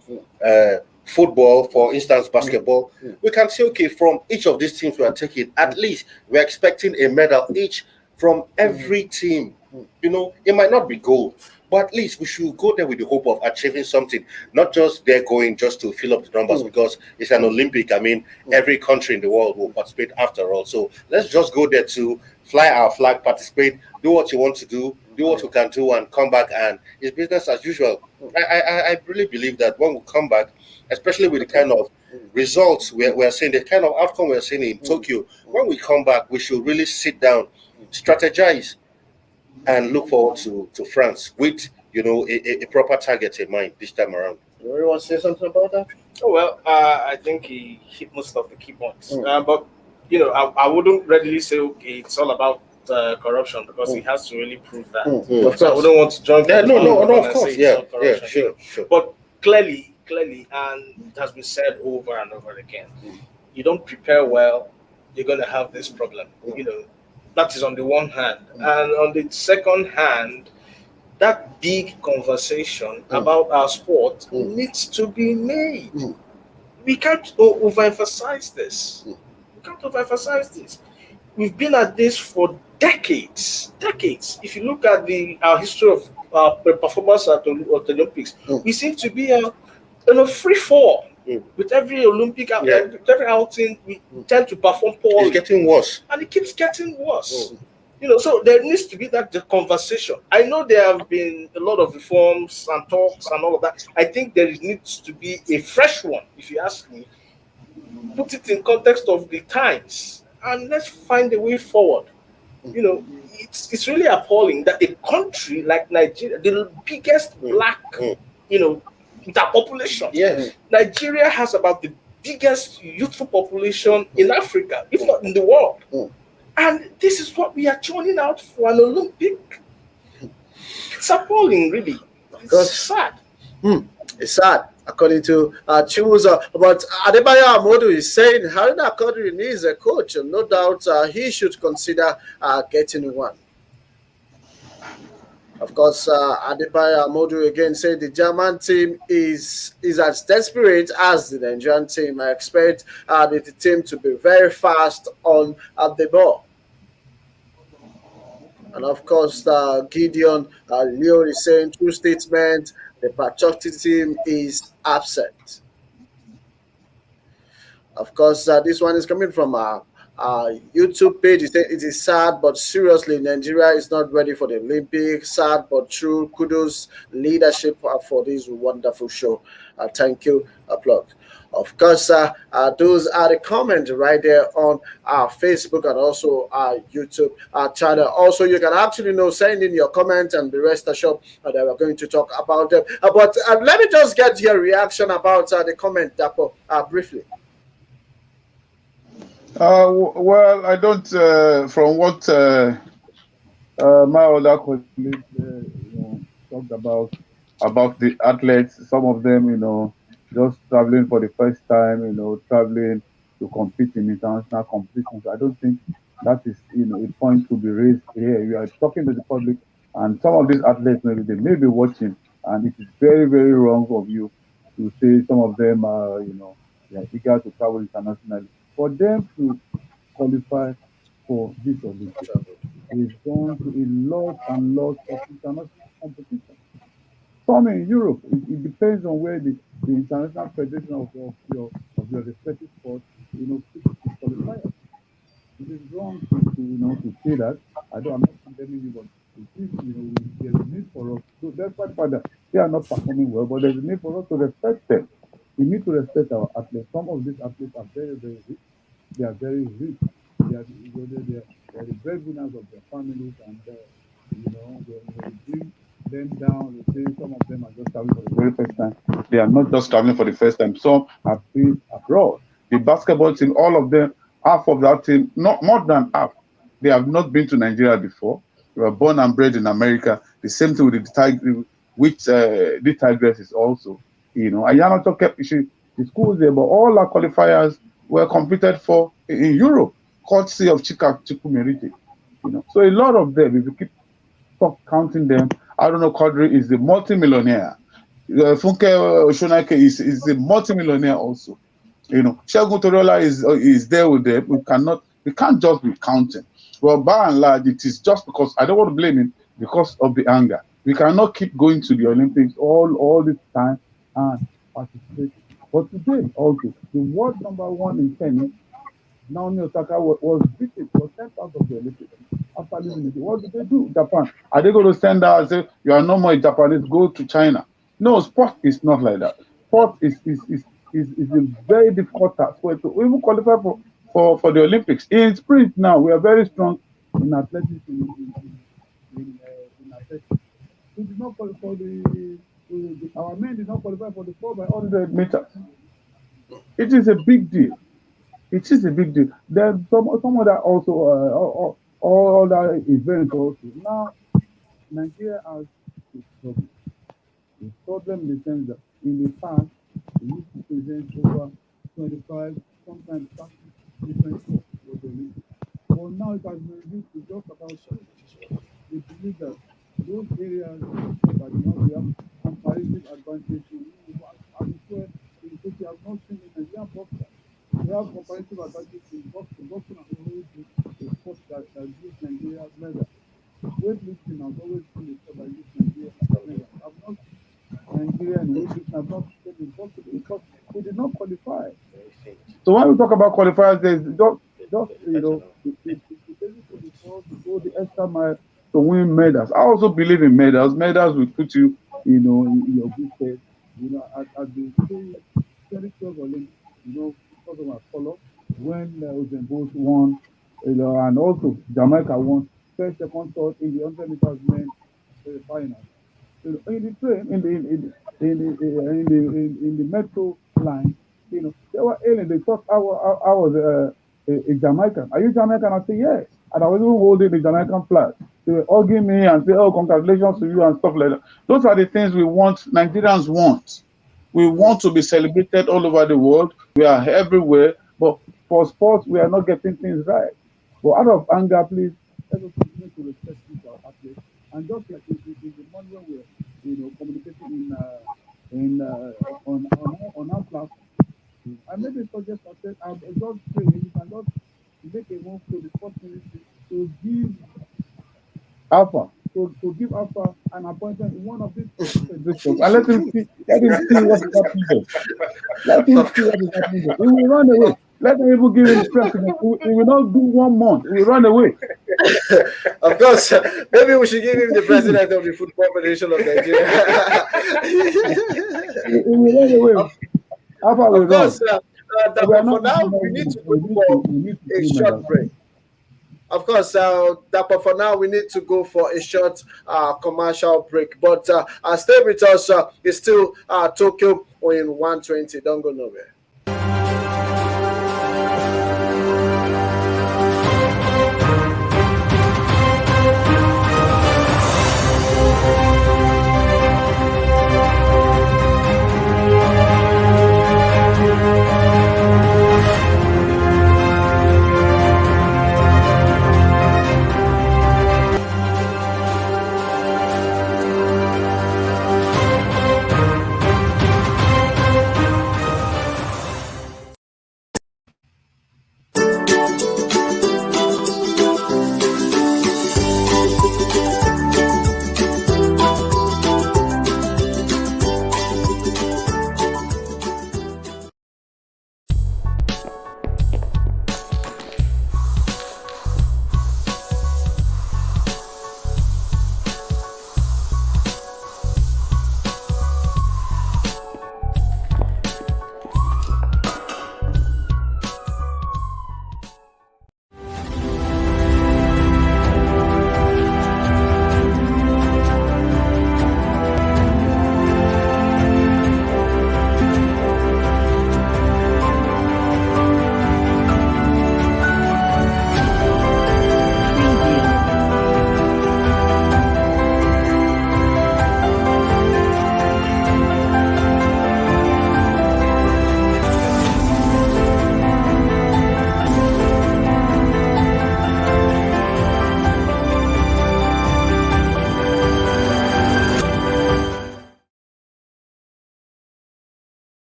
football, for instance, basketball. We can say, okay, from each of these teams we are taking, at least we're expecting a medal each from every team. It might not be gold, but at least we should go there with the hope of achieving something, not just there going just to fill up the numbers because it's an Olympic. I mean, every country in the world will participate after all. So let's just go there to fly our flag, participate, do what you want to do what you can do, and come back, and it's business as usual. I really believe that when we come back, especially with the kind of results we're seeing, the kind of outcome we're seeing in Tokyo, when we come back, we should really sit down, strategize, and look forward to France with a proper target in mind this time around. You want to say something about that? Oh well, I think he hit most of the key points. But I wouldn't readily say okay, it's all about corruption because he has to really prove that. So I wouldn't want to join. No, of course, sure. But clearly, and it has been said over and over again, you don't prepare well, you're going to have this problem. That is on the one hand. And on the second hand, that big conversation about our sport needs to be made. We can't overemphasize this. We've been at this for decades. If you look at our history performance at the Olympics. We seem to be a free fall. With every Olympic, with every outing, we tend to perform poorly. It's getting worse, and it keeps getting worse. So there needs to be the conversation. I know there have been a lot of reforms and talks and all of that. I think there needs to be a fresh one, if you ask me. Put it in context of the times, and let's find a way forward. It's really appalling that a country like Nigeria, the biggest black, with a population. Yes. Nigeria has about the biggest youthful population in Africa, if not in the world. And this is what we are churning out for an Olympic. It's appalling, really. It's sad. It's sad, according to Chimuza. But Adebayo Amodu is saying Aruna Quadri needs a coach, and no doubt he should consider getting one. Of course, Adebayo Amodu again said the German team is as desperate as the Nigerian team. I expect the team to be very fast on the ball. And of course, Gideon Leo is saying true statement. The patriotic team is absent. Of course, this one is coming from YouTube page. It is sad, but seriously, Nigeria is not ready for the Olympics. Sad, but true. Kudos leadership for this wonderful show. Thank you. Applaud. Of course, those are the comments right there on our Facebook and also our YouTube channel. Also, you can actually send in your comments and be rest assured that we're going to talk about them. But let me just get your reaction about the comment, Dapo, briefly. Well, I don't. From what my other colleagues talked about the athletes, some of them, just traveling for the first time, traveling to compete in international competitions. I don't think that is, a point to be raised here. You are talking to the public, and some of these athletes maybe they may be watching, and it is very, very wrong of you to say some of them are, they are eager to travel internationally. For them to qualify for this Olympics, they've gone to a lot and lot of international competition. Some in Europe, it depends on where the international federation of your respective sport, qualify. It is wrong to say that. I'm not condemning you, but there's a need for us. So despite that they are not performing well, but there's a need for us to respect them. We need to respect our athletes. Some of these athletes are very, very rich. They are very rich. They are the breadwinners of their families, and they bring them down. They say some of them are just traveling for the very first time. They are not just traveling for the first time. Some have been abroad. The basketball team, all of them, half of that team, not more than half, they have not been to Nigeria before. They were born and bred in America. The same thing with the Tigress, which the Tigress is also. Ayana kept the schools there, but all our qualifiers were competed for in Europe, courtesy of Chikumerite. So a lot of them, if you keep counting them, Aruna Quadri is the multimillionaire. Funke Oshonake is the multimillionaire also. Shegun Toriola is there with them. We can't just be counting. Well, by and large, it is just because I don't want to blame him because of the anger. We cannot keep going to the Olympics all this time and participate. But today, also, the world #1 in tennis, Naomi Osaka, was beaten, was sent out of the Olympics after losing it. What did they do? Japan. Are they going to send her and say, you are no more Japanese, go to China? No, sport is not like that. Sport is a very difficult task to even qualify for the Olympics. In sprint now, we are very strong in athletics. In athletics. We did not qualify for our men did not qualify for the 4x100 meters. It is a big deal. It is a big deal. There's some other also all other events also. Now Nigeria has a problem. The problem in the sense that in the past we used to present over 25, sometimes 30 different sports for the Olympics. But now it has been reduced to just about 2. We believe that those areas that we have comparative advantage in. I'm sure you have not seen in Nigerian boxers. We have comparative advantage in boxing. Boxing is always a sport that gives Nigeria leather. weightlifting has always been a sport that uses Nigeria as medals. I've not seen Nigeria in weightlifting. I've not seen it possible because we did not qualify. So when we talk about qualifiers, there's just it's basically for us to go the extra mile to win medals. I also believe in medals. Medals will put you, in your good stead. At the 2012 Olympics, because of my color, when Usain Bolt won, and also Jamaica won first, second, third in the 100 meters men final. In the train, in the metro line, they were alien. They thought I was a Jamaican. Are you Jamaican? I say yes, and I was even holding the Jamaican flag. They were hugging me and say, "Oh, congratulations to you," and stuff like that. Those are the things we want. Nigerians want. We want to be celebrated all over the world. We are everywhere, but for sports, we are not getting things right. But out of anger, please, let us continue to respect our athletes. And just like in the morning when we're, communicating on our platform, I made a suggestion. I said, I'm just praying you can just make a move to the sports ministry to give Alpha to give Alpha an appointment in one of these federations and let him see what is happening there. Let him see what is happening there. He will run away. Let him even give him president. He will not do 1 month. He will run away. Of course, maybe we should give him the president of the Football Federation of Nigeria. He will run away. Alpha will run. For now, we need to go for a short break. Of course, for now, we need to go for a short commercial break. But stay with us. It's still Tokyo in 120. Don't go nowhere.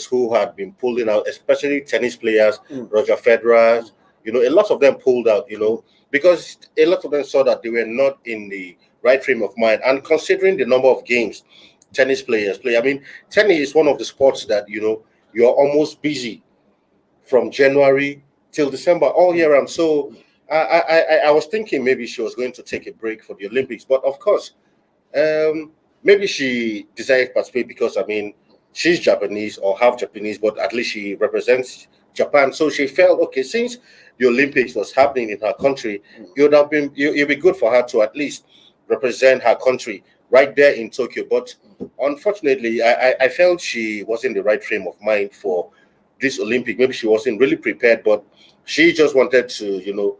Who had been pulling out, especially tennis players, Roger Federer, a lot of them pulled out, because a lot of them saw that they were not in the right frame of mind. And considering the number of games tennis players play, I mean, tennis is one of the sports that, you're almost busy from January till December all year round. So I was thinking maybe she was going to take a break for the Olympics, but of course, maybe she decided to participate because, I mean, she's Japanese or half Japanese, but at least she represents Japan. So she felt, okay, since the Olympics was happening in her country, it'd be good for her to at least represent her country right there in Tokyo. But unfortunately, I felt she wasn't the right frame of mind for this Olympic. Maybe she wasn't really prepared, but she just wanted to,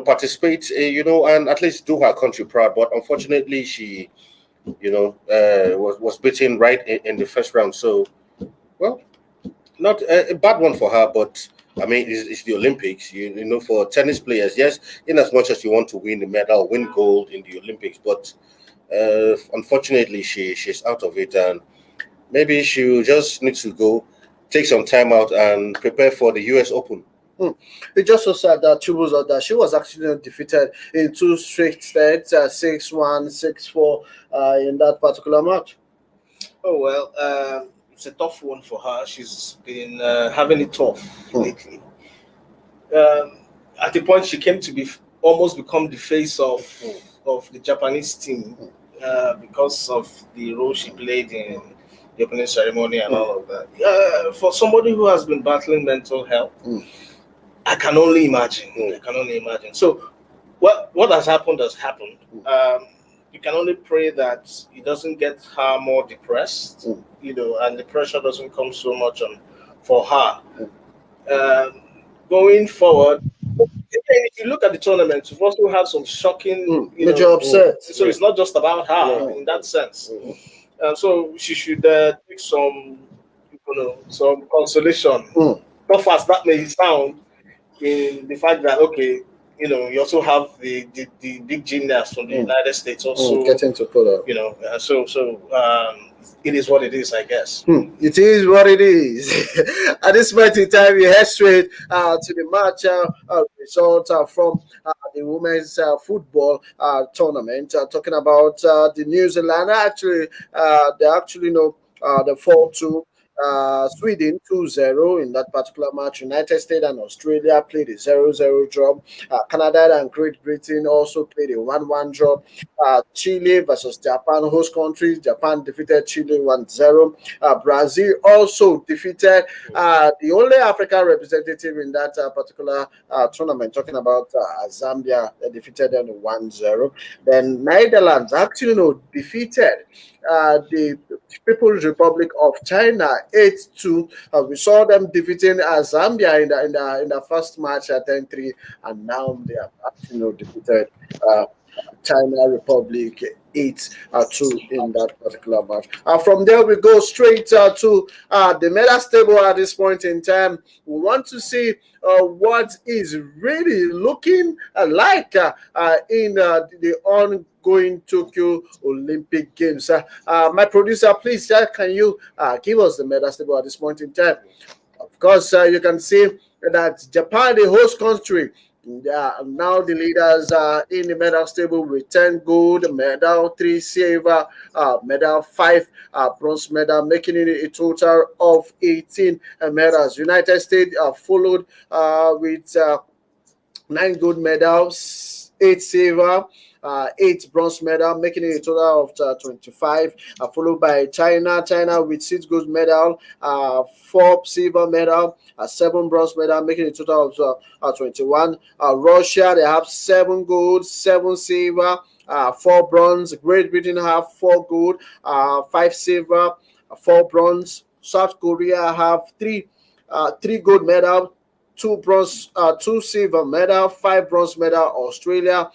participate, and at least do her country proud. But unfortunately, she, was beaten right in the first round. So, well, not a bad one for her, but I mean, it's the Olympics. For tennis players, yes, in as much as you want to win the medal, win gold in the Olympics, but unfortunately, she's out of it, and maybe she just needs to go take some time out and prepare for the U.S. Open. It just so sad that she was actually defeated in 2 straight sets, 6-1, 6-4 in that particular match. Oh well, it's a tough one for her. She's been having it tough lately. At the point she came to almost become the face of the Japanese team because of the role she played in the opening ceremony and all of that. For somebody who has been battling mental health, I can only imagine. So, what has happened has happened. You can only pray that it doesn't get her more depressed, and the pressure doesn't come so much for her. Going forward, if you look at the tournament, we've also had some shocking major upsets. So it's not just about her in that sense. So she should take some consolation. Tough as that may sound, in the fact that you also have the big gymnasts from the United States also getting to pull up. So it is what it is, I guess. It is what it is. At this point in time, we head straight to the match result from the women's football tournament. Talking about the New Zealand, they fall to Sweden 2-0 in that particular match. United States and Australia played a 0-0 draw. Canada and Great Britain also played a 1-1 draw. Chile versus Japan, host countries. Japan defeated Chile 1-0. Brazil also defeated the only African representative in that particular tournament. Talking about Zambia, they defeated them 1-0. Then Netherlands actually defeated the People's Republic of China 8-2. We saw them defeating Zambia in the first match at 10-3, and now they have actually defeated China Republic 8-2 in that particular match. From there, we go straight to the medal table at this point in time. We want to see what is really looking like in the ongoing Tokyo Olympic Games. My producer, please, can you give us the medal table at this point in time? Of course, you can see that Japan, the host country, now the leaders are in the medal table with 10 gold medal, 3 silver medal, 5 bronze medal, making it a total of 18 medals. United States followed with 9 gold medals, 8 silver, 8 bronze medal, making it a total of 25. Followed by China with 6 gold medal, 4 silver medal, 7 bronze medal, making it a total of 21. Russia, they have 7 gold, 7 silver, 4 bronze. Great Britain have 4 gold, 5 silver, 4 bronze. South Korea have 3 gold medal, 2 bronze, 2 silver medal, 5 bronze medal. Australia,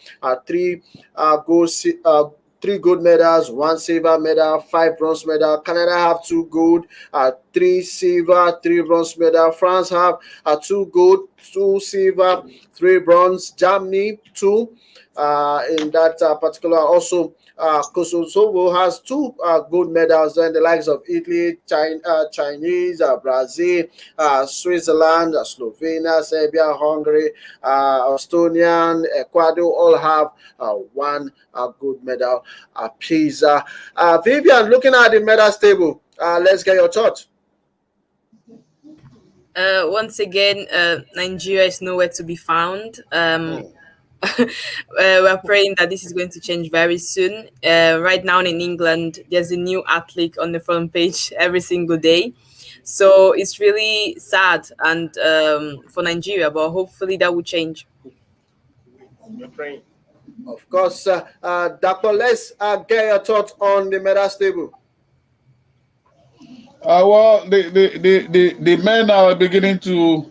3 gold medals, 1 silver medal, 5 bronze medal. Canada have 2 gold, 3 silver, 3 bronze medal. France have 2 gold, 2 silver, 3 bronze. Germany 2 in that particular. Also, Kosovo has 2 gold medals. Then the likes of Italy, Chinese, Brazil, Switzerland, Slovenia, Serbia, Hungary, Estonia, Ecuador all have 1 gold medal apiece. Vivian, looking at the medal table, let's get your thoughts. Once again, Nigeria is nowhere to be found. We're praying that this is going to change very soon. Right now in England, there's a new athlete on the front page every single day. So it's really sad and for Nigeria, but hopefully that will change. We're praying. Of course, Dr. Let's get your thoughts on the medals table. Well, the men are beginning to,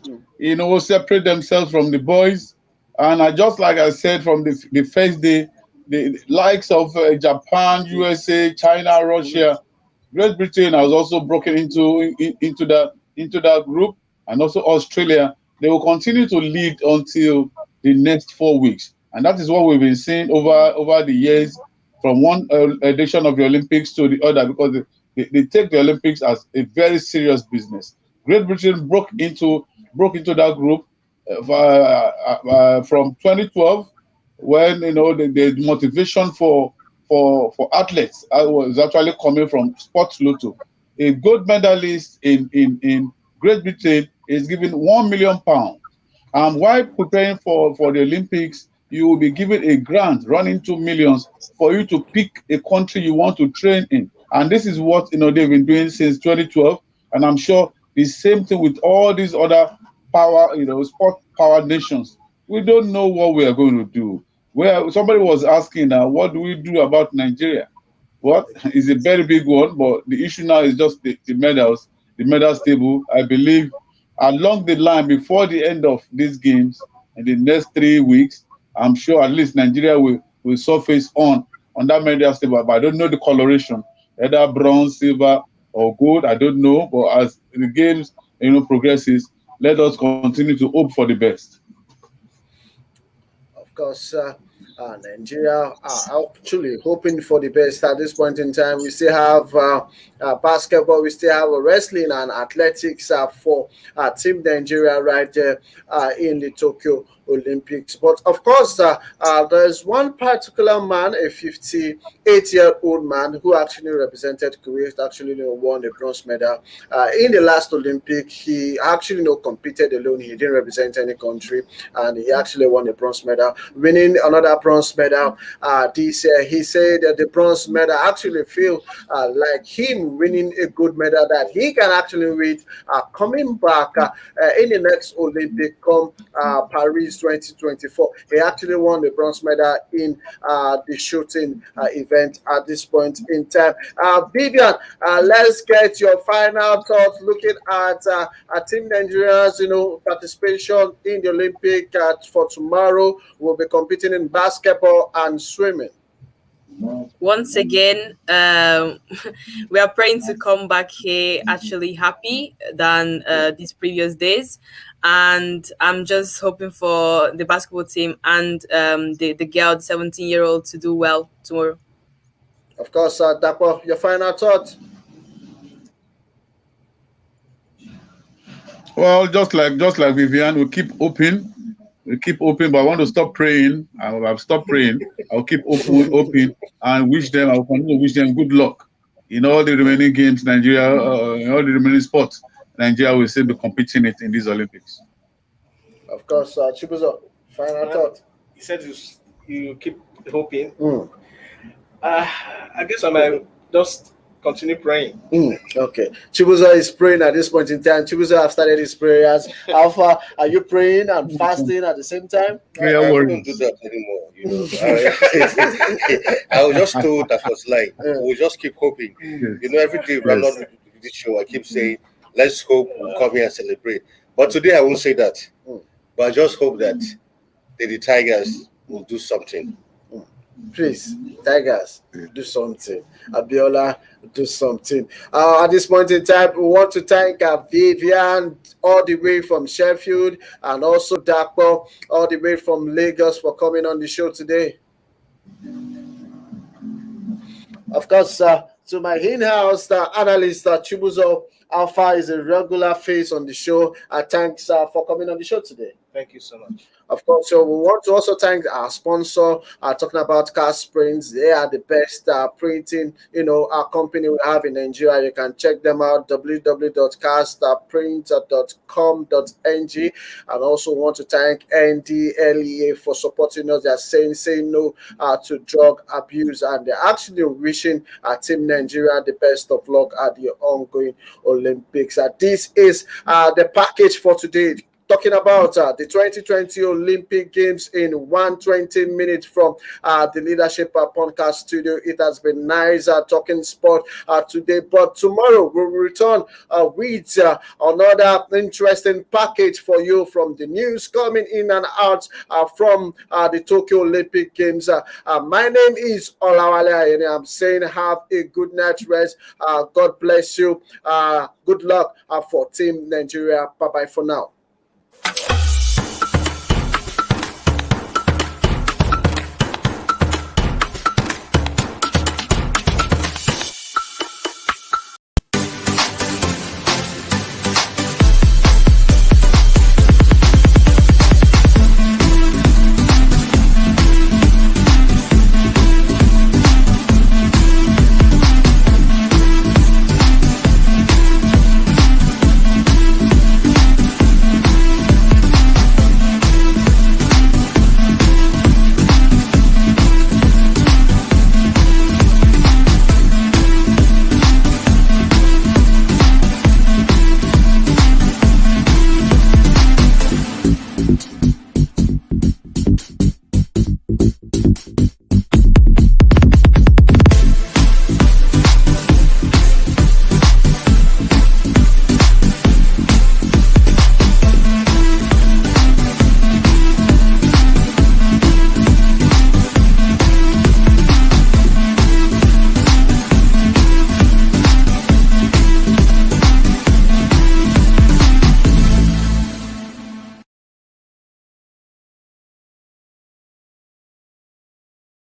separate themselves from the boys. And just like I said from the first day, the likes of Japan, USA, China, Russia, Great Britain has also broken into that group, and also Australia. They will continue to lead until the next 4 weeks, and that is what we've been seeing over the years, from one edition of the Olympics to the other, because they take the Olympics as a very serious business. Great Britain broke into that group from 2012, when the motivation for athletes was actually coming from sports lotto. A gold medalist in Great Britain is given £1 million. And while preparing for the Olympics, you will be given a grant running 2 millions for you to pick a country you want to train in. And this is what they've been doing since 2012. And I'm sure the same thing with all these other sport power nations. We don't know what we are going to do. Where somebody was asking, what do we do about Nigeria? What is a very big one, but the issue now is just the medals table. I believe along the line, before the end of these games in the next 3 weeks, I'm sure at least Nigeria will surface on that medal table. But I don't know the coloration, either bronze, silver, or gold. I don't know. But as the games progresses, let us continue to hope for the best. Of course, Nigeria are actually hoping for the best at this point in time. We still have basketball, we still have wrestling and athletics for Team Nigeria right there in the Tokyo Olympics. But of course, there's one particular man, a 58-year-old man who actually represented Kuwait, actually won the bronze medal in the last Olympic. He actually competed alone. He didn't represent any country, and he actually won the bronze medal, winning another bronze medal this year. He said that the bronze medal actually feel like him winning a good medal that he can actually win coming back in the next Olympic come Paris 2024. He actually won the bronze medal in the shooting event at this point in time. Vivian, let's get your final thoughts looking at Team Nigeria's participation in the Olympic for tomorrow. We'll be competing in basketball and swimming. Once again, we are praying to come back here actually happy than these previous days. And I'm just hoping for the basketball team and the girl, the 17-year-old, to do well tomorrow. Of course, Dapo, your final thoughts? Well, just like Vivian, we keep hoping. But I want to stop praying. I've stopped praying. I'll keep hoping and wish them. I'll continue to wish them good luck in all the remaining games. Nigeria, in all the remaining sports, Nigeria will still be competing in these Olympics. Of course, Chibuzo, final thought. You said you keep hoping. I guess I might just continue praying. Okay. Chibuzo is praying at this point in time. Chibuzo have started his prayers. How far are you praying and fasting at the same time? I won't do that anymore. I was just told that was like, we'll just keep hoping. Every day when I'm on this show, I keep saying, let's hope we'll come here and celebrate. But today I won't say that. But I just hope that the Tigers will do something. Please, Tigers, do something. Abiola, do something. At this point in time, we want to thank Vivian all the way from Sheffield and also Dapo all the way from Lagos for coming on the show today. Of course, to my in-house analyst, Chibuzo Alpha is a regular face on the show. Thanks for coming on the show today. Thank you so much. Of course, so we want to also thank our sponsor. Talking about Cast Prints, they are the best printing, our company we have in Nigeria. You can check them out, www.castprint.com.ng. And also want to thank NDLEA for supporting us. They are saying no to drug abuse, and they're actually wishing Team Nigeria the best of luck at the ongoing Olympics. This is the package for today. Talking about the 2020 Olympic Games in 120 minutes from the Leadership Podcast Studio. It has been nice talking sport today, but tomorrow we'll return with another interesting package for you from the news coming in and out from the Tokyo Olympic Games. My name is Olawale Ayeni. I'm saying have a good night rest. God bless you. Good luck for Team Nigeria. Bye-bye for now.